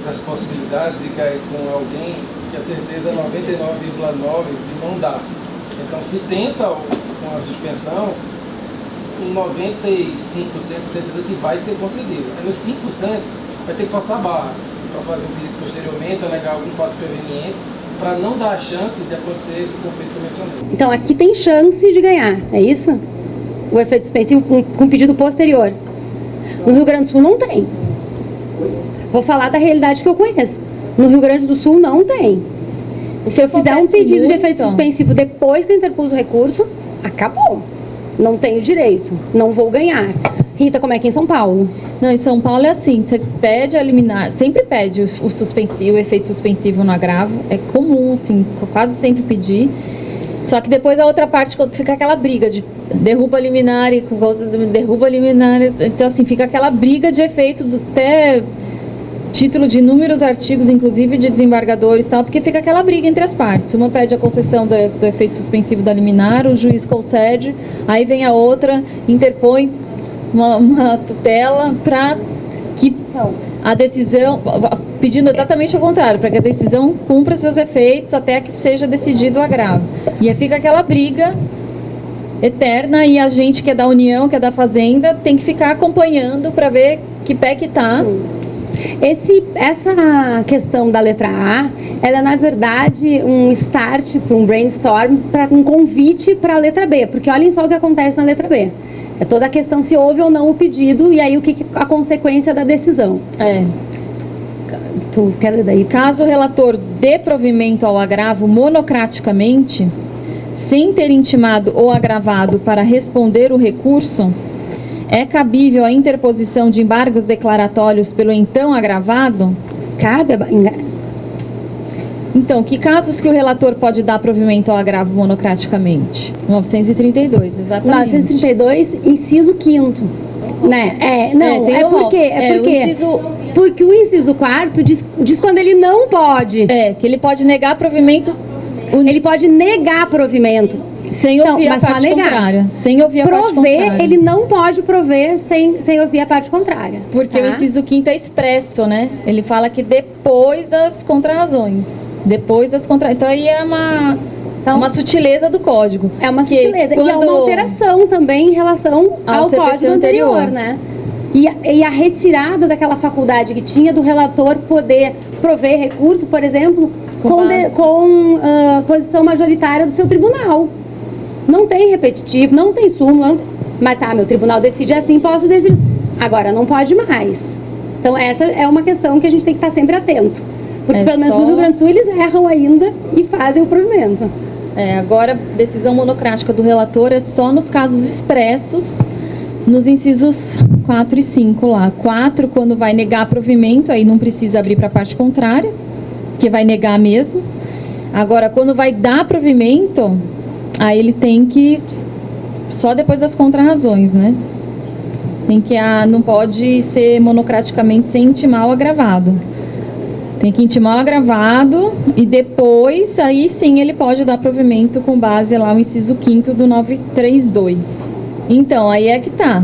D: das possibilidades de cair com alguém que a certeza é 99,9 de não dar. Então, se tenta com a suspensão, em 95% de certeza que vai ser concedido. Aí nos 5% vai ter que forçar a barra para fazer um pedido posteriormente, alegar algum fato preveniente, para não dar a chance de acontecer esse conflito que eu mencionei.
A: Então aqui tem chance de ganhar, é isso? O efeito suspensivo com pedido posterior. No Rio Grande do Sul não tem. Vou falar da realidade que eu conheço. No Rio Grande do Sul não tem. Se eu fizer um pedido de efeito suspensivo depois que eu interpus o recurso, acabou. Não tenho direito, não vou ganhar. Rita, como é que em São Paulo?
C: Não, em São Paulo é assim, você pede a liminar, sempre pede o suspensivo, o efeito suspensivo no agravo, é comum, assim, quase sempre pedir. Só que depois a outra parte, quando fica aquela briga de derruba liminar e derruba liminar, então assim, fica aquela briga de efeito até título de inúmeros artigos, inclusive de desembargadores e tal, porque fica aquela briga entre as partes. Uma pede a concessão do efeito suspensivo da liminar, o juiz concede, aí vem a outra, interpõe uma tutela para que a decisão, pedindo exatamente o contrário, para que a decisão cumpra seus efeitos até que seja decidido o agravo. E aí fica aquela briga eterna e a gente que é da União, que é da Fazenda, tem que ficar acompanhando para ver que pé que tá.
A: Essa questão da letra A, ela é na verdade um start para um brainstorm, para um convite para a letra B, porque olhem só o que acontece na letra B. É toda a questão se houve ou não o pedido e aí o que a consequência da decisão. Tu quer ler daí?
C: Caso o relator dê provimento ao agravo monocraticamente, sem ter intimado o agravado para responder o recurso, é cabível a interposição de embargos declaratórios pelo então agravado?
A: Cabe.
C: Então, que casos que o relator pode dar provimento ao agravo monocraticamente? 932, exatamente.
A: 932, inciso 5º. Né? Porque o inciso 4º diz quando ele não pode.
C: Que ele pode negar provimento.
A: Ele pode negar provimento.
C: Sem ouvir a parte contrária. Sem ouvir a parte contrária.
A: Ele não pode prover sem ouvir a parte contrária.
C: Porque o inciso 5º é expresso, né? Ele fala que depois das contrarrazões. Então aí é uma sutileza do código.
A: É uma sutileza. E é uma alteração também em relação ao código anterior, né? E a retirada daquela faculdade que tinha do relator poder prover recurso, por exemplo, com posição majoritária do seu tribunal. Não tem repetitivo, não tem súmula, mas meu tribunal decide assim, posso decidir. Agora, não pode mais. Então, essa é uma questão que a gente tem que estar sempre atento. Porque, pelo menos no Rio Grande do Sul, eles erram ainda e fazem o provimento.
C: Agora, decisão monocrática do relator é só nos casos expressos, nos incisos 4 e 5 lá. 4, quando vai negar provimento, aí não precisa abrir para a parte contrária, que vai negar mesmo. Agora, quando vai dar provimento, aí ele tem que, só depois das contrarrazões, né? Tem que, não pode ser monocraticamente sem intimar o agravado. Tem que intimar o agravado e depois, aí sim, ele pode dar provimento com base lá no inciso 5º do 932. Então, aí é que tá.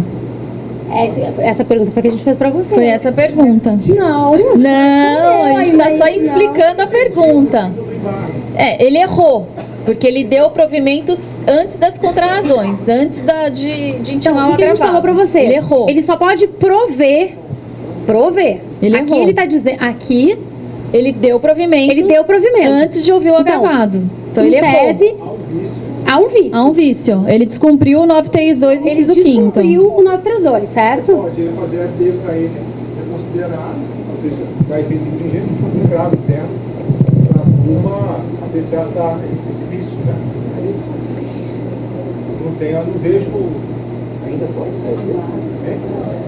A: Essa pergunta foi que a gente fez para você.
C: Foi essa a pergunta.
A: Não,
C: a gente está só explicando a pergunta. Ele errou, porque ele deu provimentos antes das contrarrazões, antes de intimar o agravado.
A: O que a gente falou para você?
C: Ele errou.
A: Ele só pode prover.
C: Ele
A: aqui
C: errou.
A: ele está dizendo, aqui
C: ele deu provimento.
A: Antes
C: de ouvir o agravado. Então ele
A: tese, há um vício.
C: Há um vício. Ele descumpriu o 932, inciso 5º.
A: Ele descumpriu o 932, certo?
B: Pode ele fazer AD para ele, é considerado, ou seja, vai efeito infringente e considerado interno para a turma apreciar esse vício, né? Não vejo. Ainda pode ser.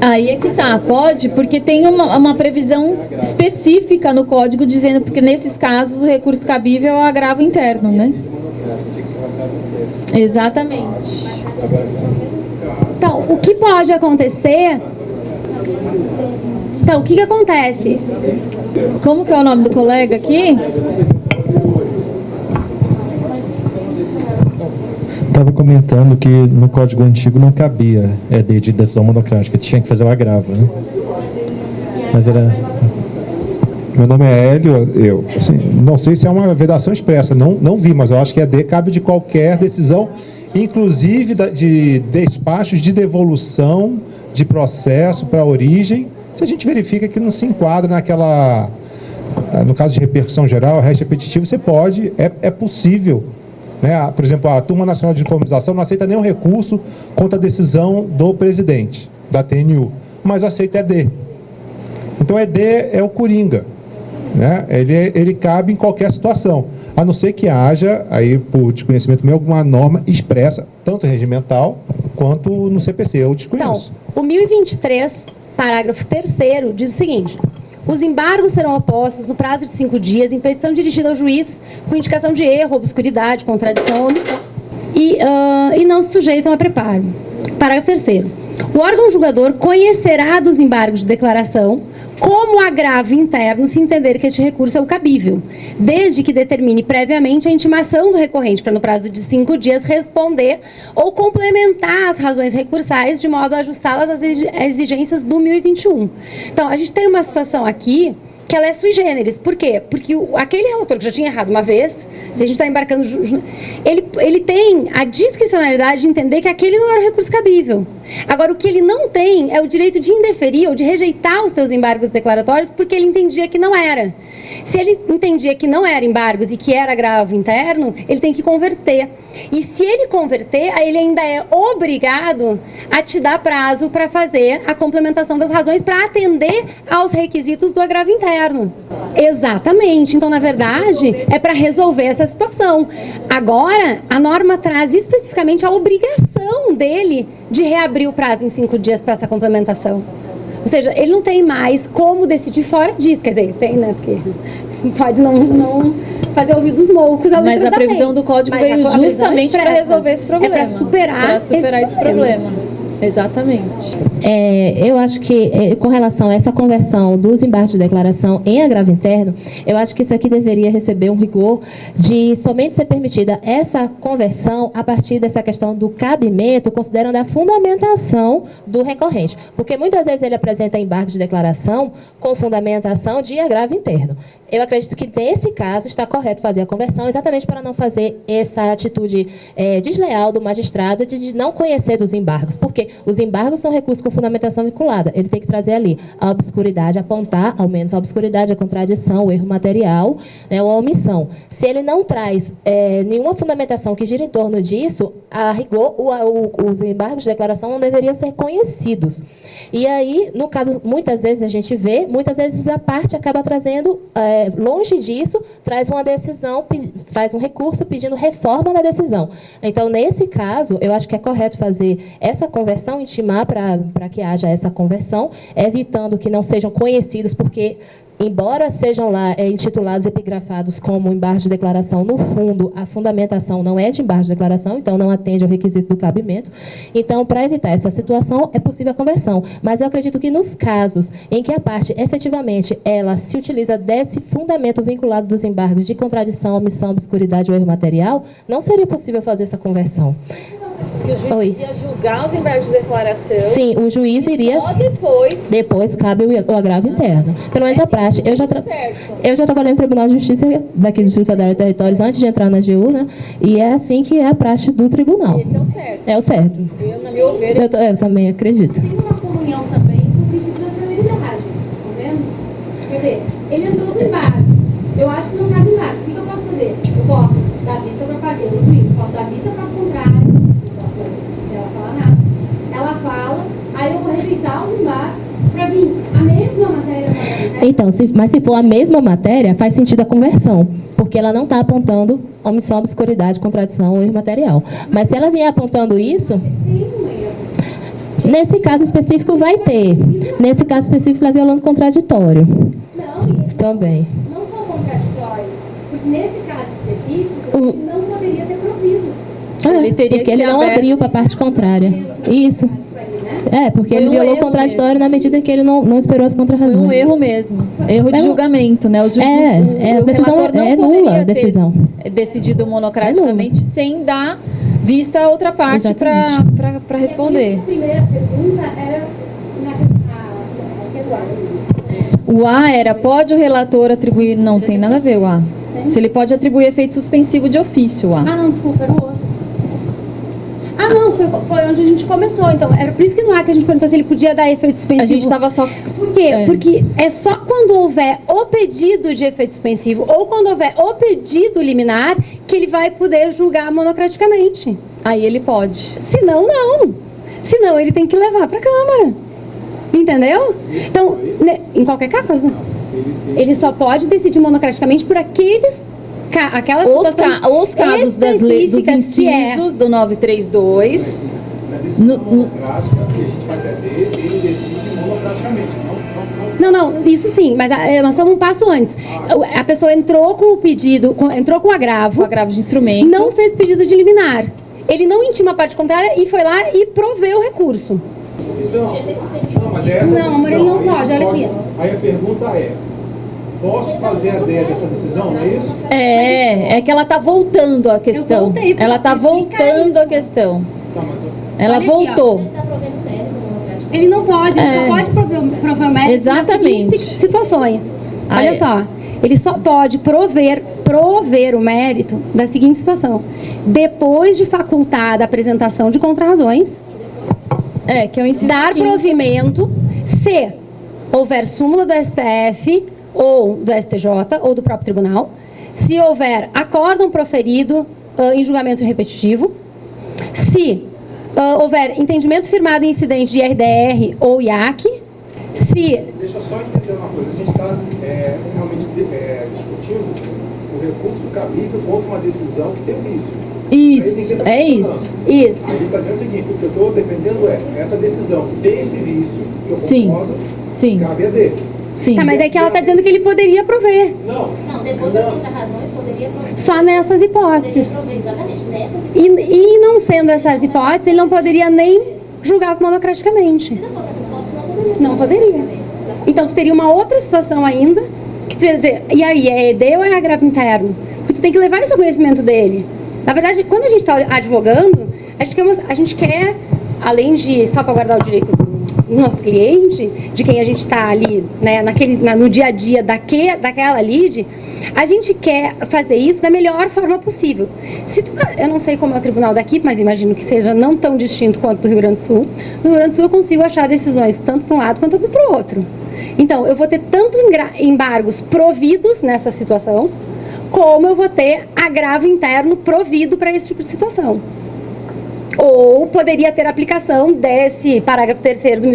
C: Aí é que tá, pode, porque tem uma previsão específica no código dizendo, porque nesses casos o recurso cabível é o agravo interno, né? Exatamente.
A: Então, o que pode acontecer? Então, o que acontece?
C: Como que é o nome do colega aqui?
F: Estava comentando que no código antigo não cabia ED de decisão monocrática, tinha que fazer o agravo, né? Mas era...
B: Meu nome é Hélio, eu assim, não sei se é uma vedação expressa, não vi, mas eu acho que ED cabe de qualquer decisão, inclusive de despachos de devolução de processo para a origem, se a gente verifica que não se enquadra naquela, no caso de repercussão geral, resto repetitivo, você pode, é possível. Né? Por exemplo, a Turma Nacional de Uniformização não aceita nenhum recurso contra a decisão do presidente da TNU, mas aceita ED. Então, ED é o coringa. Né? Ele cabe em qualquer situação, a não ser que haja, aí por desconhecimento meu, alguma norma expressa, tanto regimental quanto no CPC. Eu desconheço.
A: Então, o 1023, parágrafo 3º, diz o seguinte: os embargos serão opostos no prazo de 5 dias em petição dirigida ao juiz com indicação de erro, obscuridade, contradição ou omissão e não se sujeitam a preparo. Parágrafo 3º. O órgão julgador conhecerá dos embargos de declaração como agravo interno se entender que este recurso é o cabível, desde que determine previamente a intimação do recorrente para, no prazo de 5 dias, responder ou complementar as razões recursais de modo a ajustá-las às exigências do 1021. Então, a gente tem uma situação aqui que ela é sui generis. Por quê? Porque aquele relator que já tinha errado uma vez, a gente está embarcando... Ele tem a discricionalidade de entender que aquele não era o recurso cabível. Agora, o que ele não tem é o direito de indeferir ou de rejeitar os seus embargos declaratórios porque ele entendia que não era. Se ele entendia que não era embargos e que era agravo interno, ele tem que converter. E se ele converter, aí ele ainda é obrigado a te dar prazo para fazer a complementação das razões para atender aos requisitos do agravo interno. Exatamente. Então, na verdade, é para resolver essa situação. Agora, a norma traz especificamente a obrigação dele de reabrir o prazo em 5 dias para essa complementação. Ou seja, ele não tem mais como decidir fora disso. Quer dizer, tem, né? Porque pode não fazer ouvidos moucos.
C: Mas a previsão do código veio justamente para resolver esse problema.
A: É para superar
C: esse problema. Exatamente.
G: Eu acho que, com relação a essa conversão dos embargos de declaração em agravo interno, eu acho que isso aqui deveria receber um rigor de somente ser permitida essa conversão a partir dessa questão do cabimento, considerando a fundamentação do recorrente. Porque muitas vezes ele apresenta embargos de declaração com fundamentação de agravo interno. eu acredito que nesse caso está correto fazer a conversão, exatamente para não fazer essa atitude desleal do magistrado de não conhecer dos embargos, porque os embargos são recursos com fundamentação vinculada. Ele tem que trazer ali a obscuridade, apontar ao menos a obscuridade, a contradição, o erro material, né, ou a omissão. Se ele não traz nenhuma fundamentação que gira em torno disso, a rigor, os embargos de declaração não deveriam ser conhecidos. E aí, no caso, muitas vezes a gente vê, muitas vezes a parte acaba trazendo, longe disso, traz uma decisão, traz um recurso pedindo reforma da decisão. Então, nesse caso, eu acho que é correto fazer essa conversão, intimar para que haja essa conversão, evitando que não sejam conhecidos, porque embora sejam lá intitulados, epigrafados como embargo de declaração, no fundo, a fundamentação não é de embargo de declaração, então não atende ao requisito do cabimento. Então, para evitar essa situação, é possível a conversão. Mas eu acredito que nos casos em que a parte, efetivamente, ela se utiliza desse fundamento vinculado dos embargos de contradição, omissão, obscuridade ou erro material, não seria possível fazer essa conversão.
C: Que o juiz iria julgar os embargos de declaração.
G: Sim, o juiz iria.
C: Só depois.
G: Depois cabe o agravo interno. Pelo menos a prática. Eu já trabalhei no Tribunal de Justiça daqui do Distrito Federal e Territórios antes de entrar na AGU, né? E é assim que é a prática do tribunal.
C: Esse é o certo.
G: É o certo.
C: Eu, na minha ver,
G: eu também acredito.
H: Tem uma comunhão também com o princípio da celeridade. Tá vendo? Quer ver? Ele entrou com embargos. Eu acho que não cabe embargos. O que eu posso fazer? Eu posso dar vista para fazer o juiz. Posso dar vista para contrário. Ela fala nada. Ela fala, aí eu vou rejeitar os embargos para vir a mesma matéria.
G: Então, mas se for a mesma matéria, faz sentido a conversão, porque ela não está apontando omissão, obscuridade, contradição ou erro material. Mas se ela vier apontando isso, nesse caso específico vai ter. Nesse caso específico, ela violando contraditório.
H: Não,
G: também.
H: Não só contraditório, porque nesse caso específico, ele não poderia ter provido.
G: Porque ele não abriu para a parte contrária. Isso. Porque ele violou o contraditório na medida que ele não esperou as contrarrazões.
C: Foi um erro mesmo. Erro de julgamento, né?
G: A decisão é nula, a decisão.
C: Decidido monocraticamente sem dar vista a outra parte para responder.
H: A primeira pergunta era acho que é do A.
C: O A era, pode o relator atribuir... Não tem nada a ver o A. Se ele pode atribuir efeito suspensivo de ofício, o A.
H: Ah, não, desculpa, era o outro. Ah, não, foi onde a gente começou. Então, era por isso que no ar que a gente perguntou se ele podia dar efeito suspensivo.
C: A gente estava só...
H: Por quê? Porque é só quando houver o pedido de efeito suspensivo ou quando houver o pedido liminar que ele vai poder julgar monocraticamente.
C: Aí ele pode.
H: Senão, não. Senão, ele tem que levar para a Câmara. Entendeu? Então, em qualquer caso, ele só pode decidir monocraticamente por aqueles...
C: Os casos dos incisos do 932.
H: Não, isso sim, mas nós estamos um passo antes. A pessoa entrou com o pedido, entrou com o agravo
C: de instrumento.
H: Não fez pedido de liminar. Ele não intima a parte contrária e foi lá e proveu o recurso.
B: Não,
H: mas ele não pode, olha aqui.
B: Aí a pergunta é: posso fazer a ideia dessa decisão, não é isso?
C: É que ela está voltando a questão. Ela está voltando a questão. Ela voltou.
H: Ele não pode, ele só pode prover o mérito.
C: Exatamente.
H: Nas situações. Olha só, ele só pode prover o mérito da seguinte situação: depois de facultada a apresentação de contrarrazões,
C: que é o inciso
H: dar provimento se houver súmula do STF ou do STJ ou do próprio tribunal, se houver acórdão proferido em julgamento repetitivo, se houver entendimento firmado em incidente de RDR ou IAC, se...
B: Deixa eu só entender uma coisa, a gente está realmente discutindo o recurso cabível contra uma decisão que tem vício.
C: Isso, é isso. Isso.
B: A gente está dizendo o seguinte: o que eu estou defendendo é essa decisão que tem esse vício, que eu concordo, cabe a dele.
C: Sim.
H: Tá, mas é que ela está dizendo que ele poderia prover.
B: Não,
G: depois das contrarrazões poderia prover.
H: Só nessas hipóteses.
G: Exatamente, nessas
H: E não sendo essas hipóteses, ele não poderia nem julgar monocraticamente. Não poderia. Então, você teria uma outra situação ainda, que tu ia dizer, e aí, é ED ou é agravo interno? Porque tu tem que levar isso ao conhecimento dele. Na verdade, quando a gente está advogando, a gente quer, além de salvaguardar o direito
A: nosso cliente, de quem a gente está ali, né, no dia a dia daquela lead, a gente quer fazer isso da melhor forma possível. Eu não sei como é o tribunal daqui, mas imagino que seja não tão distinto quanto do Rio Grande do Sul. No Rio Grande do Sul eu consigo achar decisões tanto para um lado quanto para o outro. Então, eu vou ter tanto embargos providos nessa situação, como eu vou ter agravo interno provido para esse tipo de situação. Ou poderia ter aplicação desse parágrafo 3º de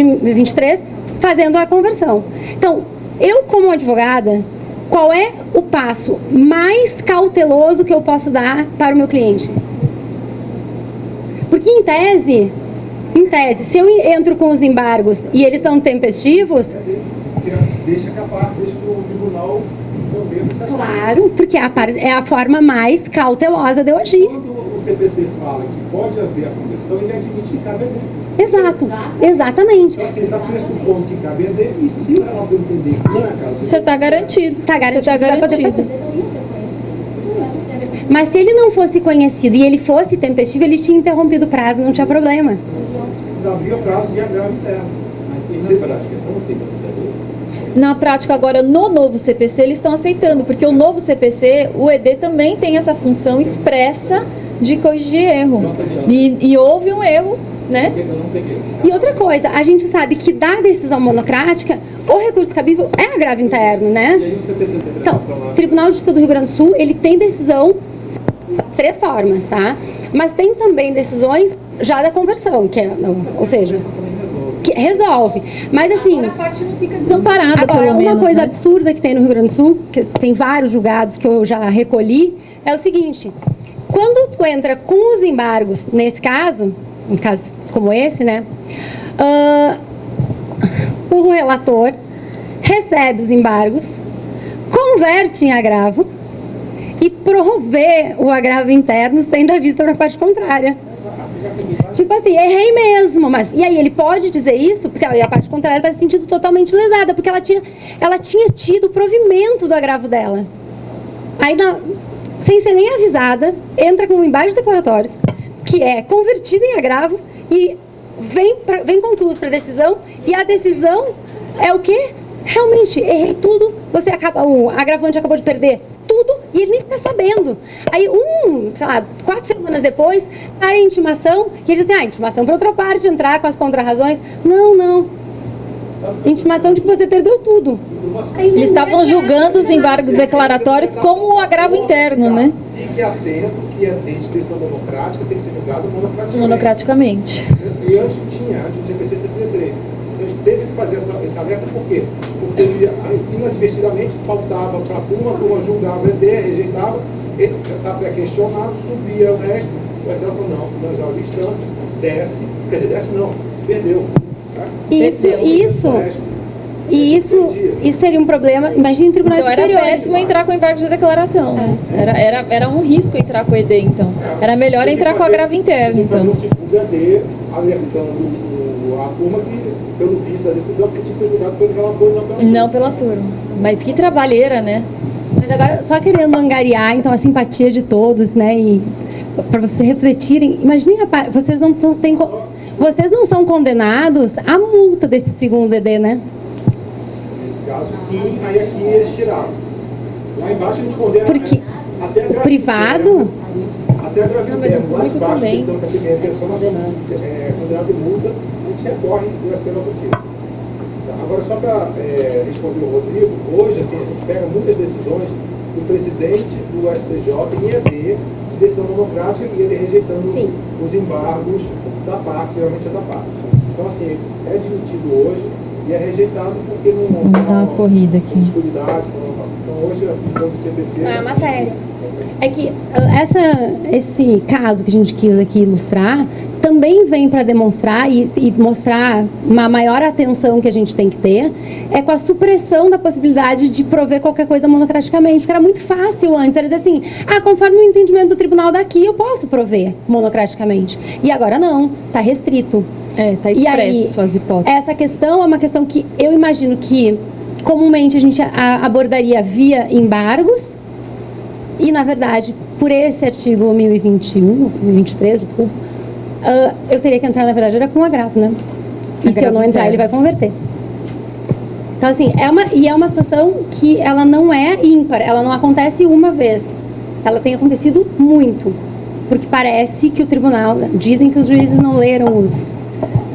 A: 2023, fazendo a conversão. Então, eu como advogada, qual é o passo mais cauteloso que eu posso dar para o meu cliente? Porque em tese, se eu entro com os embargos e eles são tempestivos...
B: Deixa o tribunal poder...
A: Claro, porque é a forma mais cautelosa de eu agir.
B: Quando o CPC fala que pode haver a conversão, ele admite que cabe AD.
A: Exato, exatamente.
B: Então, assim, ele está pressupondo que cabe AD, e se ela entender que não é a causa...
C: Você está garantido.
A: Está garantido.
C: Você está garantido.
A: Mas se ele não fosse conhecido e ele fosse tempestivo, ele tinha interrompido o prazo, não tinha problema.
B: Havia prazo de agravo interno. Mas tem prática, não aceita isso.
C: Na prática, agora, no novo CPC, eles estão aceitando, porque o novo CPC, o ED também tem essa função expressa de corrigir erro. E houve um erro, né?
A: E outra coisa, a gente sabe que da decisão monocrática, o recurso cabível é agravo interno, né? Então, o Tribunal de Justiça do Rio Grande do Sul, ele tem decisão das 3 formas, tá? Mas tem também decisões já da conversão, que é, ou seja, que resolve. Mas assim,
C: agora a parte não fica desamparada,
A: agora,
C: pelo menos,
A: uma coisa
C: né?
A: absurda que tem no Rio Grande do Sul, que tem vários julgados que eu já recolhi, é o seguinte: quando tu entra com os embargos, nesse caso, um caso como esse, né? O relator recebe os embargos, converte em agravo e prorrover o agravo interno sem dar vista para a parte contrária. Tipo assim, errei mesmo, mas... E aí ele pode dizer isso, porque a parte contrária está se sentindo totalmente lesada, porque ela tinha tido o provimento do agravo dela. Aí, sem ser nem avisada, entra com embargos declaratórios, que é convertido em agravo, e vem concluso para a decisão, e a decisão é o quê? Realmente, errei tudo, o agravante acabou de perder tudo, e ele nem fica sabendo. Aí, sei lá, 4 semanas depois, sai a intimação, e ele diz assim, intimação para outra parte entrar com as contrarrazões. Não. Intimação de que você perdeu tudo.
C: Eles estavam julgando os embargos declaratórios como o agravo interno, né?
B: Fique atento que a decisão monocrática tem que ser julgada
C: monocraticamente.
B: E antes do CPC 73. Então, eles teve que fazer esse alerta, por quê? Porque inadvertidamente faltava para a turma julgava o ED, rejeitava, ele estava pré-questionado, subia o resto, o STJ falou, não, nós a instância, desce não, perdeu. Tá?
A: Isso seria um problema, imagina em tribunais superiores.
C: Era péssimo entrar com embargo de declaração. Era um risco entrar com o ED, então. Era melhor entrar com o agravo interno, então.
B: Fazer um segundo ED, alertando a turma que, pelo visto da decisão, que tinha que ser julgado pelo relator,
C: não pela turma. Mas que trabalheira, né?
A: Mas agora, só querendo angariar, então, a simpatia de todos, né? E para vocês refletirem, imaginem, vocês não são condenados à multa desse segundo ED, né?
B: Nesse caso, sim, aí aqui eles tiraram. Lá embaixo a gente condena até
A: o privado...
B: Até a grave interno, lá embaixo,
C: também.
B: questão que a primeira pessoa condenada de multa, a gente recorre do STJ. Agora, só para responder o Rodrigo, hoje assim, a gente pega muitas decisões do presidente do STJ em ED, de decisão monocrática, e ele rejeitando os embargos da parte, geralmente é da parte. Então, assim, é admitido hoje e é rejeitado porque não
C: dá uma corrida aqui.
B: Então, hoje, o CPC...
A: É a matéria. É que esse caso que a gente quis aqui ilustrar também vem para demonstrar e mostrar uma maior atenção que a gente tem que ter com a supressão da possibilidade de prover qualquer coisa monocraticamente, porque era muito fácil antes, era dizer assim, conforme o entendimento do tribunal daqui, eu posso prover monocraticamente. E agora não, está restrito.
C: Está expresso as hipóteses.
A: Essa questão é uma questão que eu imagino que comumente a gente abordaria via embargos, e, na verdade, por esse artigo 1023, desculpa, eu teria que entrar, na verdade, era com agravo, né? E se eu não entrar, ele vai converter. Então, assim, é uma situação que ela não é ímpar, ela não acontece uma vez. Ela tem acontecido muito. Porque parece que o tribunal, dizem que os juízes não leram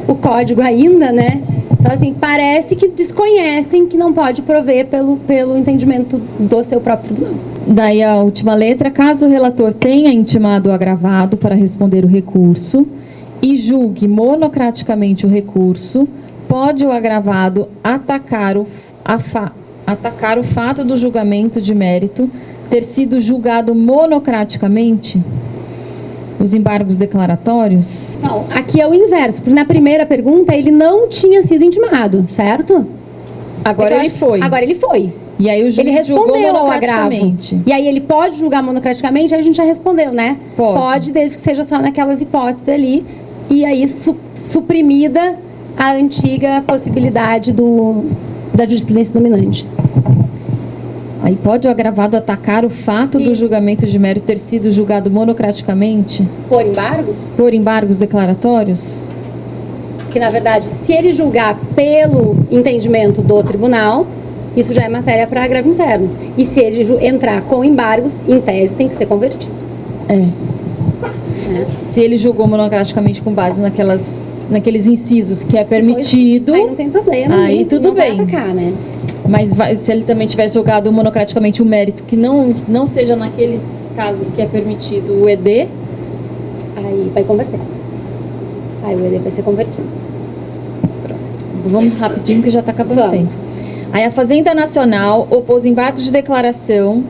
A: o código ainda, né? Então, assim, parece que desconhecem que não pode prover pelo entendimento do seu próprio tribunal.
C: Daí a última letra: caso o relator tenha intimado o agravado para responder o recurso e julgue monocraticamente o recurso, pode o agravado atacar o fato do julgamento de mérito ter sido julgado monocraticamente? Os embargos declaratórios?
A: Não, aqui é o inverso, porque na primeira pergunta ele não tinha sido intimado, certo?
C: Agora ele foi.
A: Agora ele foi.
C: E aí o juiz
A: Ele respondeu
C: julgou
A: ao agravo.
C: monocraticamente.
A: E aí ele pode julgar monocraticamente, aí a gente já respondeu, né?
C: Pode.
A: Desde que seja só naquelas hipóteses ali. E aí suprimida a antiga possibilidade da jurisprudência dominante.
C: Aí pode o agravado atacar o fato do julgamento de mérito ter sido julgado monocraticamente?
A: Por embargos?
C: Por embargos declaratórios?
A: Que, na verdade, se ele julgar pelo entendimento do tribunal, isso já é matéria para agravo interno. E se ele entrar com embargos, em tese, tem que ser convertido.
C: Se ele julgou monocraticamente com base naqueles incisos que é permitido,
A: aí não tem problema.
C: Aí tudo
A: não
C: bem.
A: Vai atacar, né?
C: Mas se ele também tivesse julgado monocraticamente o mérito que não seja naqueles casos que é permitido o ED,
A: aí vai converter. Aí o ED vai ser convertido.
C: Pronto. Vamos rapidinho que já está acabando o tempo. Aí a Fazenda Nacional opôs embargos de declaração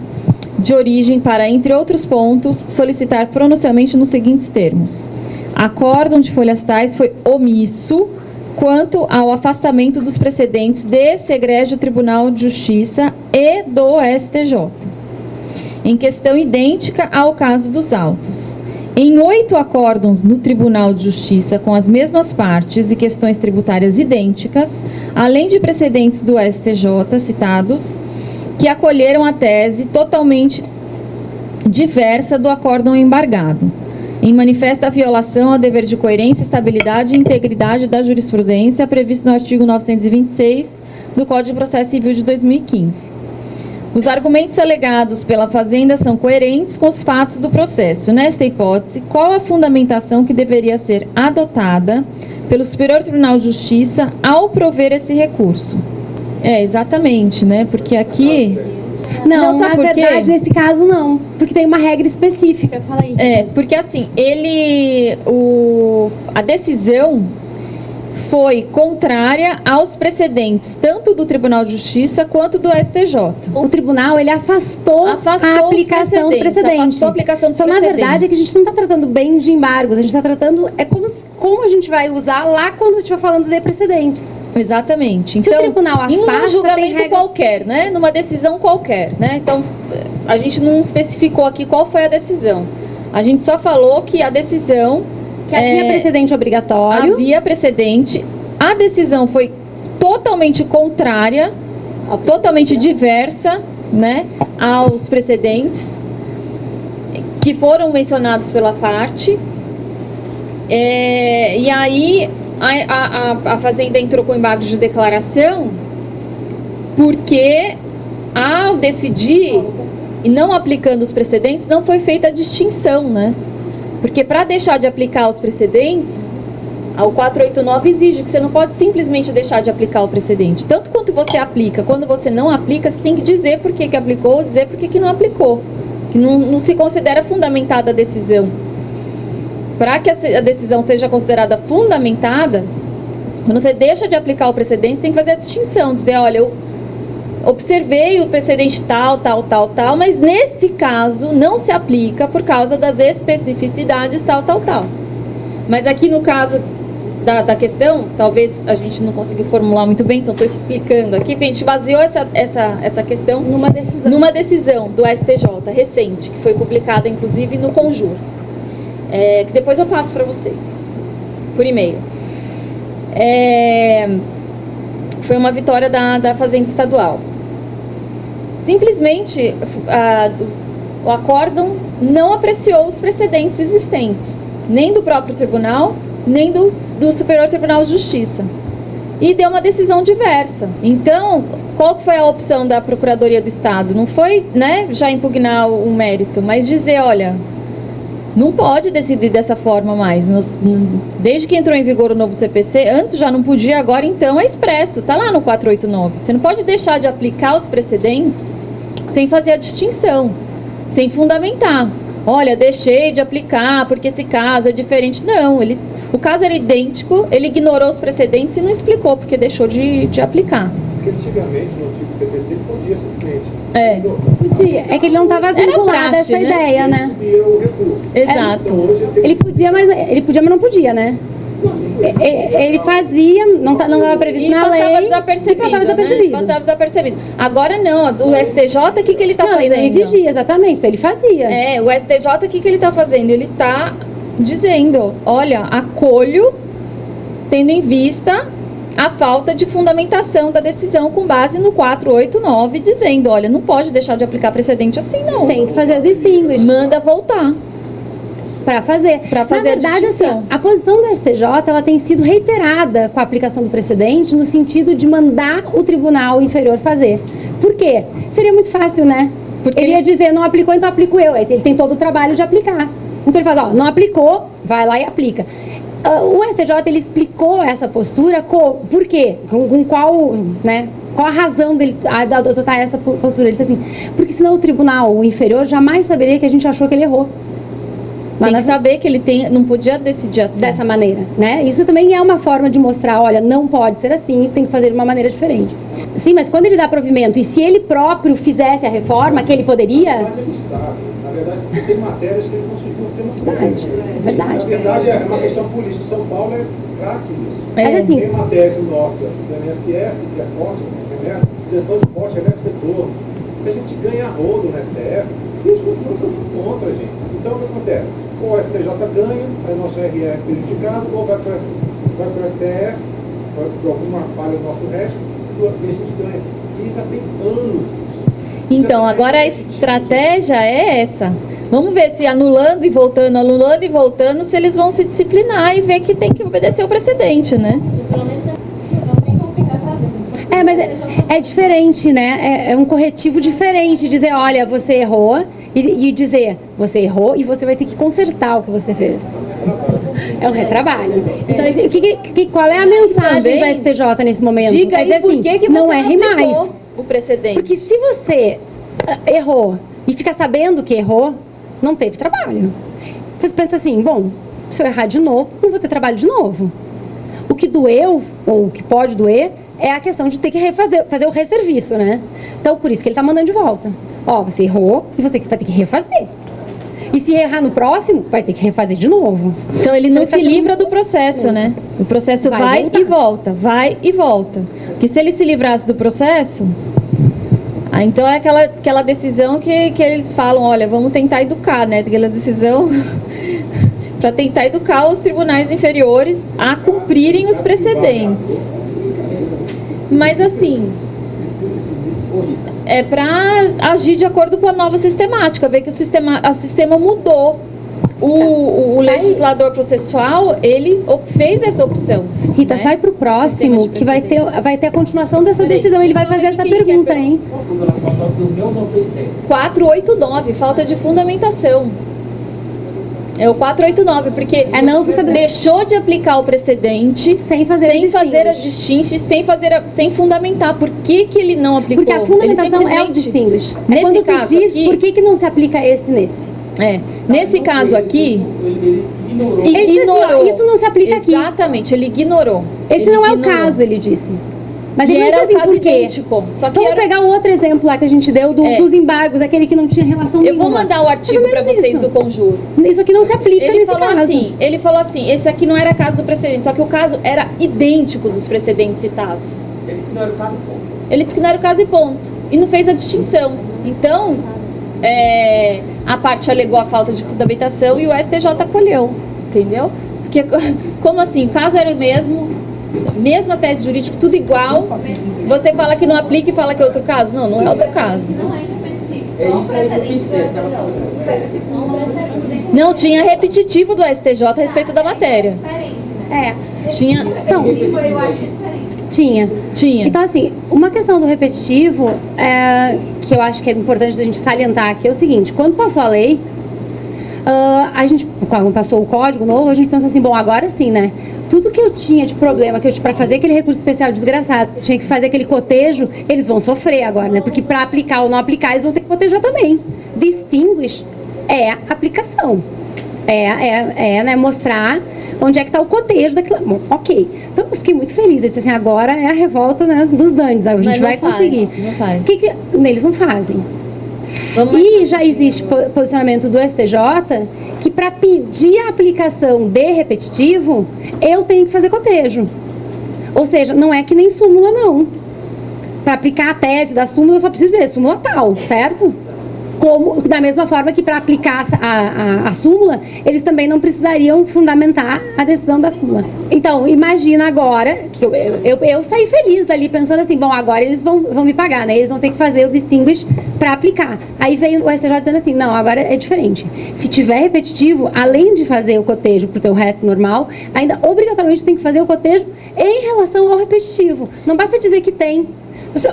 C: de origem para, entre outros pontos, solicitar pronunciamento nos seguintes termos: acórdão de folhas tais foi omisso quanto ao afastamento dos precedentes desse egrégio Tribunal de Justiça e do STJ, em questão idêntica ao caso dos autos. Em 8 acórdãos no Tribunal de Justiça com as mesmas partes e questões tributárias idênticas, além de precedentes do STJ citados, que acolheram a tese totalmente diversa do acórdão embargado, em manifesta violação ao dever de coerência, estabilidade e integridade da jurisprudência previsto no artigo 926 do Código de Processo Civil de 2015. Os argumentos alegados pela Fazenda são coerentes com os fatos do processo. Nesta hipótese, qual a fundamentação que deveria ser adotada pelo Superior Tribunal de Justiça ao prover esse recurso? Exatamente, né? Porque aqui...
A: Não, na verdade, nesse caso não, porque tem uma regra específica. Fala aí.
C: Porque assim, a decisão foi contrária aos precedentes, tanto do Tribunal de Justiça quanto do STJ.
A: O tribunal, ele afastou a aplicação do precedente.
C: Afastou a aplicação dos
A: então, na verdade, é que a gente não está tratando bem de embargos, a gente está tratando, como a gente vai usar lá quando estiver falando de precedentes.
C: Exatamente.
A: Se
C: então,
A: o tribunal afasta,
C: em um julgamento qualquer, né? Numa decisão qualquer, né? Então, a gente não especificou aqui qual foi a decisão. A gente só falou que a decisão...
A: Que havia precedente obrigatório.
C: Havia precedente. A decisão foi totalmente contrária, totalmente diversa, né? Aos precedentes que foram mencionados pela parte. E aí... A Fazenda entrou com embargo de declaração porque, ao decidir e não aplicando os precedentes, não foi feita a distinção, né? Porque para deixar de aplicar os precedentes, o 489 exige que você não pode simplesmente deixar de aplicar o precedente. Tanto quanto você aplica, quando você não aplica, você tem que dizer por que aplicou, dizer por que não aplicou. Que não se considera fundamentada a decisão. Para que a decisão seja considerada fundamentada, quando você deixa de aplicar o precedente, tem que fazer a distinção, dizer, olha, eu observei o precedente tal, mas nesse caso não se aplica por causa das especificidades tal. Mas aqui no caso da questão, talvez a gente não conseguiu formular muito bem, então estou explicando aqui, porque a gente baseou essa questão numa decisão do STJ recente, que foi publicada inclusive no Conjur. Que depois eu passo para vocês, por e-mail. Foi uma vitória da Fazenda Estadual. Simplesmente, o acórdão não apreciou os precedentes existentes, nem do próprio tribunal, nem do Superior Tribunal de Justiça. e deu uma decisão diversa. Então, qual que foi a opção da Procuradoria do Estado? Não foi, né, já impugnar o mérito, mas dizer, olha, não pode decidir dessa forma mais. Desde que entrou em vigor o novo CPC, antes já não podia, agora então é expresso, está lá no 489. Você não pode deixar de aplicar os precedentes sem fazer a distinção, sem fundamentar. Olha, deixei de aplicar porque esse caso é diferente. Não, o caso era idêntico, ele ignorou os precedentes e não explicou porque deixou de aplicar.
B: Porque antigamente, no antigo CPC, ele podia simplesmente.
H: Podia. É que ele não estava vinculado a essa ideia, né?
C: Exato.
H: Ele podia, mas não podia, né? Ele fazia, não estava previsto na lei.
C: E passava desapercebido. Passava desapercebido. Agora não, o STJ, o que ele está fazendo?
H: Ele não exigia, exatamente, então ele fazia.
C: O STJ, o que ele está fazendo? Ele está dizendo, olha, acolho, tendo em vista a falta de fundamentação da decisão com base no 489, dizendo, olha, não pode deixar de aplicar precedente assim, não.
H: Tem que fazer o distinguish.
C: Manda voltar.
H: Para fazer. Na verdade, assim, a posição do STJ ela tem sido reiterada com a aplicação do precedente no sentido de mandar o tribunal inferior fazer. Por quê? Seria muito fácil, né? Porque ele ia dizer, não aplicou, então aplico eu. Ele tem todo o trabalho de aplicar. Então ele fala, ó, não aplicou, vai lá e aplica. O STJ, ele explicou essa postura, por quê? Com qual, né? Qual a razão dele adotar essa postura? Ele disse assim, porque senão o tribunal inferior jamais saberia que a gente achou que ele errou.
C: Tem que saber que ele não podia decidir assim.
H: Dessa maneira, né? Isso também é uma forma de mostrar, olha, não pode ser assim, tem que fazer de uma maneira diferente. Sim, mas quando ele dá provimento, e se ele próprio fizesse a reforma, que ele poderia...
B: Ele sabe, na verdade, tem matérias que ele conseguiu ter muito bem.
H: Verdade.
B: Na verdade, é uma questão política. São Paulo é craque nisso.
H: Mas assim...
B: Tem uma tese nossa do MSS, que é forte, né? Isenção de imposto, retorno. A gente ganha rodo no STF, e eles continuam jogando contra a gente. Então, o que acontece? Ou o STJ ganha, aí o nosso RE é prejudicado, ou vai para o STF, por alguma falha do nosso resto, e a gente ganha. E já tem anos isso.
C: Então, agora a estratégia é essa. Vamos ver se anulando e voltando, se eles vão se disciplinar e ver que tem que obedecer o precedente, né?
H: Mas é diferente, né? É um corretivo diferente. Dizer, olha, você errou, e dizer, você errou e você vai ter que consertar o que você fez. É um retrabalho. Então, qual é a mensagem do STJ nesse momento?
C: Diga aí por que você
H: não erre mais
C: o precedente.
H: Porque se você errou e fica sabendo que errou, não teve trabalho. Você pensa assim, bom, se eu errar de novo, não vou ter trabalho de novo. O que doeu, ou o que pode doer, é a questão de ter que fazer o resserviço, né? Então, por isso que ele está mandando de volta. Ó, você errou e você vai ter que refazer. E se errar no próximo, vai ter que refazer de novo.
C: Então, ele não se livra do processo, né? O processo vai e volta, vai e volta. Porque se ele se livrasse do processo... então é aquela decisão que eles falam, olha, vamos tentar educar, né? Aquela decisão para tentar educar os tribunais inferiores a cumprirem os precedentes. Mas assim, é para agir de acordo com a nova sistemática, ver que o sistema mudou. O legislador processual, ele fez essa opção.
H: Rita, né? Vai para o próximo, que vai ter a continuação dessa decisão. Ele vai fazer essa pergunta, hein?
C: 489, falta de fundamentação. É o 489, porque deixou de aplicar o precedente sem fazer a distinção, sem fundamentar. Por que ele não aplicou?
H: Porque a fundamentação é o distinguish.
C: Nesse caso
H: diz
C: aqui,
H: por que não se aplica esse nesse?
C: Nesse caso aqui,
H: ele ignorou. Isso não se aplica aqui.
C: Exatamente, ele ignorou.
H: Esse não é o caso, ele disse. Mas ele
C: era
H: não disse por quê.
C: idêntico.
H: Vamos pegar o outro exemplo lá que a gente deu dos embargos, aquele que não tinha relação nenhuma.
C: Eu vou mandar o artigo para vocês do conjuro.
H: Isso aqui não se aplica nesse caso.
C: Ele falou assim, esse aqui não era caso do precedente, só que o caso era idêntico dos precedentes citados.
E: Ele disse que não era o caso e ponto.
C: Ele disse que não era o caso e ponto. E não fez a distinção. Então, a parte alegou a falta de fundamentação e o STJ acolheu. Entendeu? Porque, como assim? O caso era o mesmo, mesma tese jurídica, tudo igual. Você fala que não aplica e fala que é outro caso? Não, não é outro caso.
E: É isso aí que eu pensei.
C: Não tinha repetitivo do STJ a respeito da matéria.
H: Tinha. Então,
A: Tinha.
C: Tinha.
A: Então, assim, uma questão do repetitivo, que eu acho que é importante a gente salientar aqui, é o seguinte: quando passou a lei, quando passou o código novo, a gente pensou assim, bom, agora sim, né? Tudo que eu tinha de problema, para fazer aquele recurso especial desgraçado, eu tinha que fazer aquele cotejo, eles vão sofrer agora, né? Porque para aplicar ou não aplicar, eles vão ter que cotejar também. Distinguish é a aplicação. Né, mostrar onde é que está o cotejo daquilo. Bom, ok. Então eu fiquei muito feliz. Eu disse assim, agora é a revolta, né, dos dantes. A gente vai conseguir.
C: Não faz.
A: Eles não fazem. E já existe posicionamento do STJ que para pedir a aplicação de repetitivo, eu tenho que fazer cotejo. Ou seja, não é que nem súmula, não. Para aplicar a tese da súmula, eu só preciso dizer súmula tal, certo? Como, da mesma forma que para aplicar a súmula, eles também não precisariam fundamentar a decisão da súmula. Então, imagina agora, que eu saí feliz dali, pensando assim, bom, agora eles vão me pagar, né? Eles vão ter que fazer o distinguish para aplicar. Aí veio o STJ dizendo assim, não, agora é diferente. Se tiver repetitivo, além de fazer o cotejo para o teu resto normal, ainda obrigatoriamente tem que fazer o cotejo em relação ao repetitivo. Não basta dizer que tem.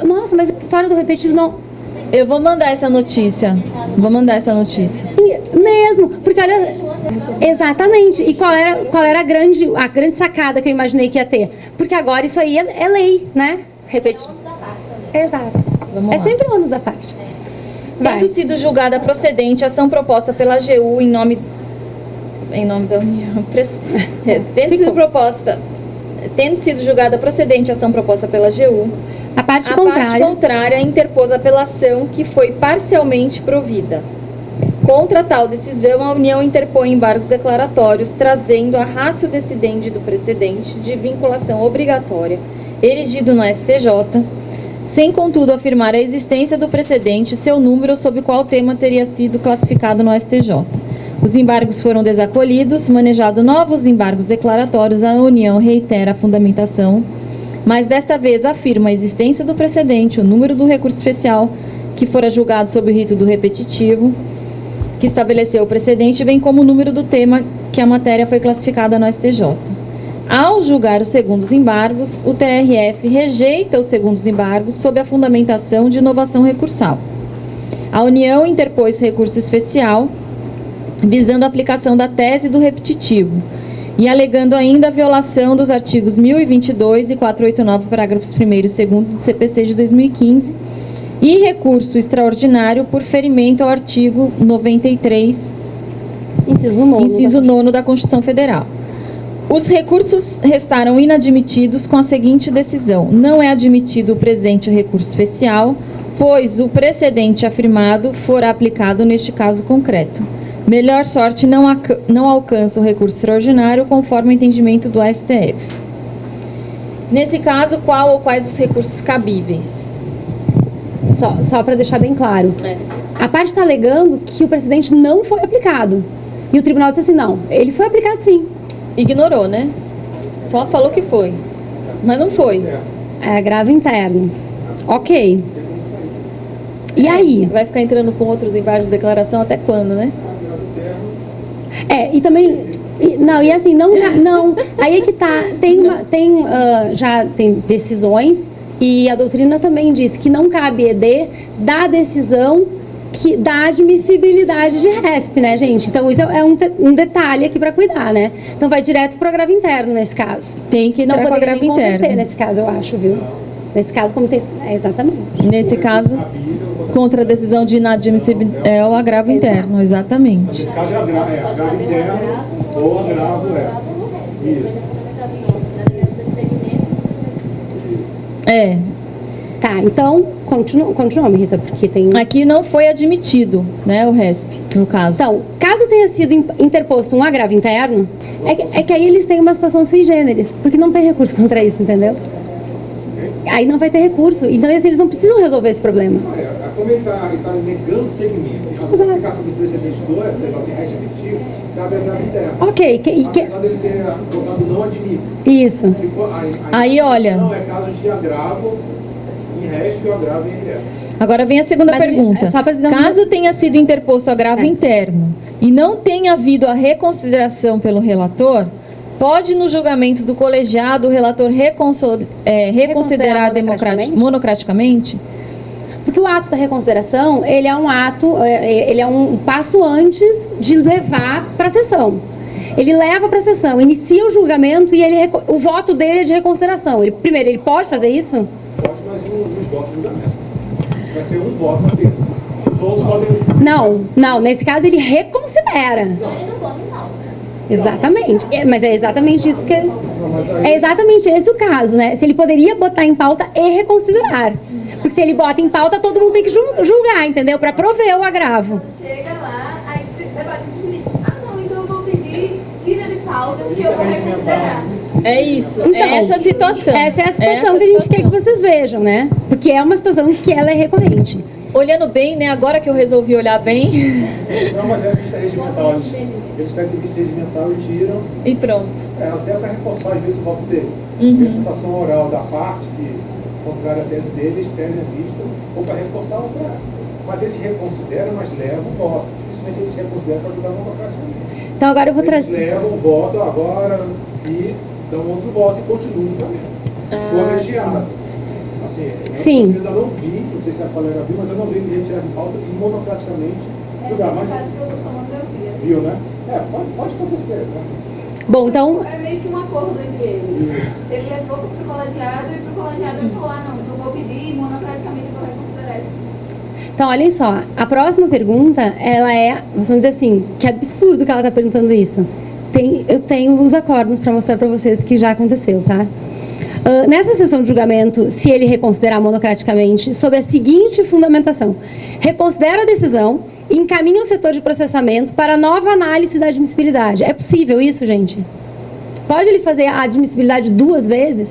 A: Nossa, mas a história do repetitivo não...
C: Eu vou mandar essa notícia.
A: Mesmo, porque olha... Exatamente. E qual era a grande sacada que eu imaginei que ia ter? Porque agora isso aí é lei, né? Repetitivo. Exato.
C: Vamos lá.
A: Sempre o ônus da parte.
C: Tendo sido julgada procedente a ação proposta pela AGU em nome da União... Tendo sido julgada procedente a ação proposta pela AGU,
A: a parte
C: contrária interpôs apelação que foi parcialmente provida. Contra tal decisão, a União interpõe embargos declaratórios, trazendo a ratio decidendi do precedente de vinculação obrigatória, erigido no STJ, sem, contudo, afirmar a existência do precedente, seu número sob qual tema teria sido classificado no STJ. Os embargos foram desacolhidos, manejado novos embargos declaratórios, a União reitera a fundamentação, mas desta vez afirma a existência do precedente, o número do recurso especial que fora julgado sob o rito do repetitivo, que estabeleceu o precedente, bem como o número do tema que a matéria foi classificada no STJ. Ao julgar os segundos embargos, o TRF rejeita os segundos embargos sob a fundamentação de inovação recursal. A União interpôs recurso especial visando a aplicação da tese do repetitivo e alegando ainda a violação dos artigos 1022 e 489, parágrafos 1º e 2º do CPC de 2015 e recurso extraordinário por ferimento ao artigo 93, inciso 9º da Constituição Federal. Os recursos restaram inadmitidos com a seguinte decisão: não é admitido o presente recurso especial, pois o precedente afirmado fora aplicado neste caso concreto. Melhor sorte não alcança o recurso extraordinário, conforme o entendimento do STF. Nesse caso, qual ou quais os recursos cabíveis?
A: Só para deixar bem claro. A parte está alegando que o precedente não foi aplicado. E o tribunal disse assim, não, ele foi aplicado sim.
C: Ignorou, né? Só falou que foi, mas não foi.
A: É agravo interno. Ok. E aí?
C: Vai ficar entrando com outros embargos de declaração até quando, né?
A: E também... E assim, não... Aí é que tá... Já tem decisões e a doutrina também diz que não cabe ED da decisão da admissibilidade de RESP, né, gente? Então, isso é um detalhe aqui para cuidar, né? Então, vai direto para o agravo interno nesse caso.
C: Tem que entrar com o agravo interno.
A: Nesse caso, eu acho, viu? Nesse caso, como tem... exatamente.
C: Nesse caso, contra a decisão de inadmissibilidade, é o agravo interno, exatamente.
B: Nesse caso, é agravo interno ou agravo
A: Tá, então, continua, Rita, porque tem...
C: Aqui não foi admitido, né, o RESP, no caso.
A: Então, caso tenha sido interposto um agravo interno, é que aí eles têm uma situação sui generis, porque não tem recurso contra isso, entendeu? Aí não vai ter recurso, então assim, eles não precisam resolver esse problema.
B: Como ele está negando o segmento, a aplicação do precedente do STJ em efetivo, cabe a agravo interno.
A: Ok.
B: Apesar dele ter colocado não admite.
A: Isso.
C: Aí, olha...
B: Não é caso de agravo em RESP ou agravo em RE.
C: Agora vem a segunda pergunta. Caso tenha sido interposto agravo interno e não tenha havido a reconsideração pelo relator, Pode, no julgamento do colegiado, o relator reconsiderar monocraticamente?
A: Porque o ato da reconsideração, ele é um ato, ele é um passo antes de levar para a sessão. Ele leva para a sessão, inicia o julgamento e o voto dele é de reconsideração. Primeiro, ele pode fazer isso?
B: Pode, mas nos votos do julgamento. Vai ser um voto apenas. Os outros podem...
A: Não, nesse caso ele reconsidera.
H: Ele não vota em pauta.
A: Exatamente, mas é exatamente isso que... É exatamente esse o caso, né? Se ele poderia botar em pauta e reconsiderar. Porque se ele bota em pauta, todo mundo tem que julgar, entendeu? Para prover o agravo.
H: Chega lá, aí debate com o juiz. Ah, não, então eu vou pedir, tira de pauta, que eu vou reconsiderar.
C: É isso,
A: Então,
C: é essa a situação.
A: Essa é a situação que a gente quer que vocês vejam, né? Porque é uma situação que ela é recorrente.
C: Olhando bem, né? Agora que eu resolvi olhar bem.
B: Não, mas é vista regimental. Eles pegam vista regimental e tiram.
C: E pronto.
B: Até para reforçar, às vezes, o voto dele.
C: Uhum.
B: A situação oral da parte, que contrária à tese dele, eles pegam a vista ou para reforçar ou para... Mas eles reconsideram, mas levam o voto. Dificilmente eles reconsideram para julgar democraticamente.
A: Então agora eu vou
B: Eles
A: trazer...
B: levam o voto agora e dão outro voto e continuam o julgamento. Colegiado. Assim,
A: Sim.
B: Eu ainda não vi, não sei se a colega viu, mas eu não vi ninguém tirar de pauta e monocraticamente julgar. Mas viu, né? Pode acontecer. Né?
A: Bom, então...
H: É meio que um acordo entre eles. Ele levou para o colegiado e para o colegiado ele falou, não, então eu vou pedir e monocraticamente eu vou reconsiderar isso.
A: Então, olhem só, a próxima pergunta, ela é, vamos dizer assim, que absurdo que ela está perguntando isso. Eu tenho os acordos para mostrar para vocês que já aconteceu, tá? Nessa sessão de julgamento, se ele reconsiderar monocraticamente, sob a seguinte fundamentação: reconsidera a decisão e encaminha o setor de processamento para nova análise da admissibilidade. É possível isso, gente? Pode ele fazer a admissibilidade 2 vezes?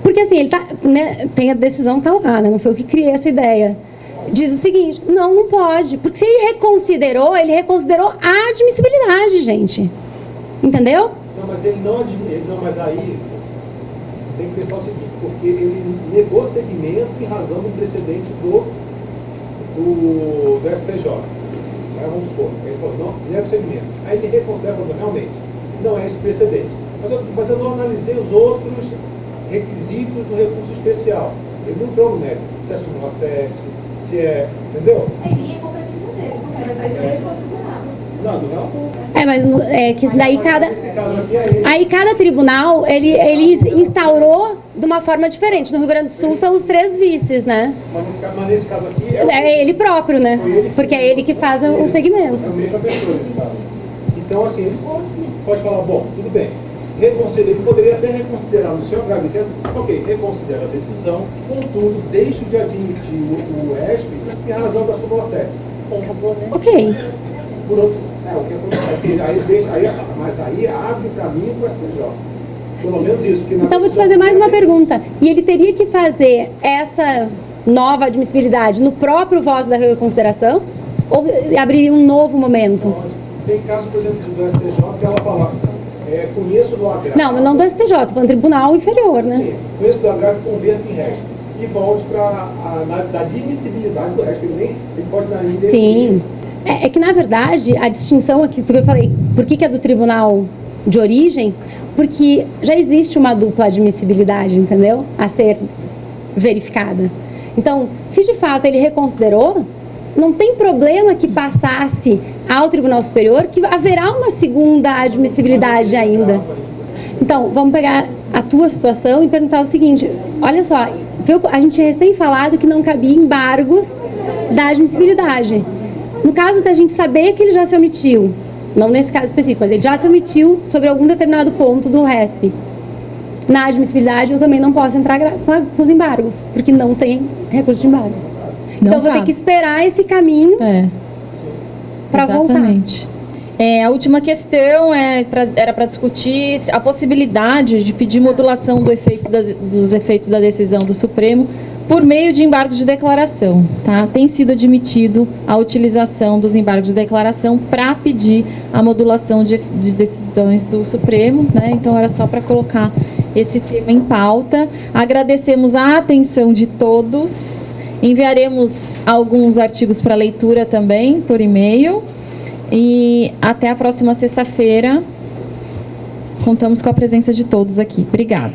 A: Porque assim, ele tem a decisão tá lá, né? Não foi eu que criei essa ideia. Diz o seguinte: não pode. Porque se ele reconsiderou a admissibilidade, gente. Entendeu?
B: Não, mas ele não admite. Não, mas aí tem que pensar o seguinte, porque ele negou seguimento em razão do precedente do STJ. Vamos supor, ele falou, não, nega o segmento. Aí ele reconsidera, realmente, não é esse precedente. Mas eu não analisei os outros requisitos do recurso especial. Ele não entrou no mérito, se é súmula 7, se é, entendeu?
H: Aí é competência dele, porque ele vai ser considerado.
B: Não?
A: Mas é que daí cada...
B: Nesse caso aqui é ele.
A: Aí cada tribunal, ele instaurou de uma forma diferente. No Rio Grande do Sul são os 3 vices, né?
B: Mas nesse caso aqui
A: É ele próprio, né? Porque é ele que faz o segmento.
B: É a mesma pessoa nesse caso. Então, assim, ele pode falar, bom, tudo bem. Ele poderia até reconsiderar no seu agravo interno, ok, reconsidera a decisão, contudo, deixo de admitir o ESP em razão da súmula 7.
C: Acabou, né?
A: Ok.
B: Por outro, o que acontece? Mas aí abre o caminho para o STJ. Pelo menos isso.
A: Então, vou te fazer mais uma pergunta. E ele teria que fazer essa nova admissibilidade no próprio voto da reconsideração? Ou abrir um novo momento?
B: Tem caso, por exemplo, do STJ que ela fala, conheço do agravo.
A: Não, mas não do STJ, estou falando tribunal inferior, né?
B: Sim, conheço do agravo e converto em resto. E volte para a análise da admissibilidade do resto. Ele pode dar ainda.
A: Sim. É que, na verdade, a distinção aqui, porque eu falei, por que é do tribunal de origem? Porque já existe uma dupla admissibilidade, entendeu? A ser verificada. Então, se de fato ele reconsiderou, não tem problema que passasse ao Tribunal Superior, que haverá uma segunda admissibilidade ainda. Então, vamos pegar a tua situação e perguntar o seguinte: olha só, a gente tinha recém falado que não cabia embargos da admissibilidade. No caso da gente saber que ele já se omitiu, não nesse caso específico, mas ele já se omitiu sobre algum determinado ponto do RESP. Na admissibilidade, eu também não posso entrar com os embargos, porque não tem recurso de embargos. Então, vou ter que esperar esse caminho para voltar.
C: A última questão era para discutir a possibilidade de pedir modulação dos efeitos da decisão do Supremo por meio de embargos de declaração, tá? Tem sido admitido a utilização dos embargos de declaração para pedir a modulação de decisões do Supremo, né? Então era só para colocar esse tema em pauta. Agradecemos a atenção de todos. Enviaremos alguns artigos para leitura também por e-mail. E até a próxima sexta-feira. Contamos com a presença de todos aqui. Obrigada.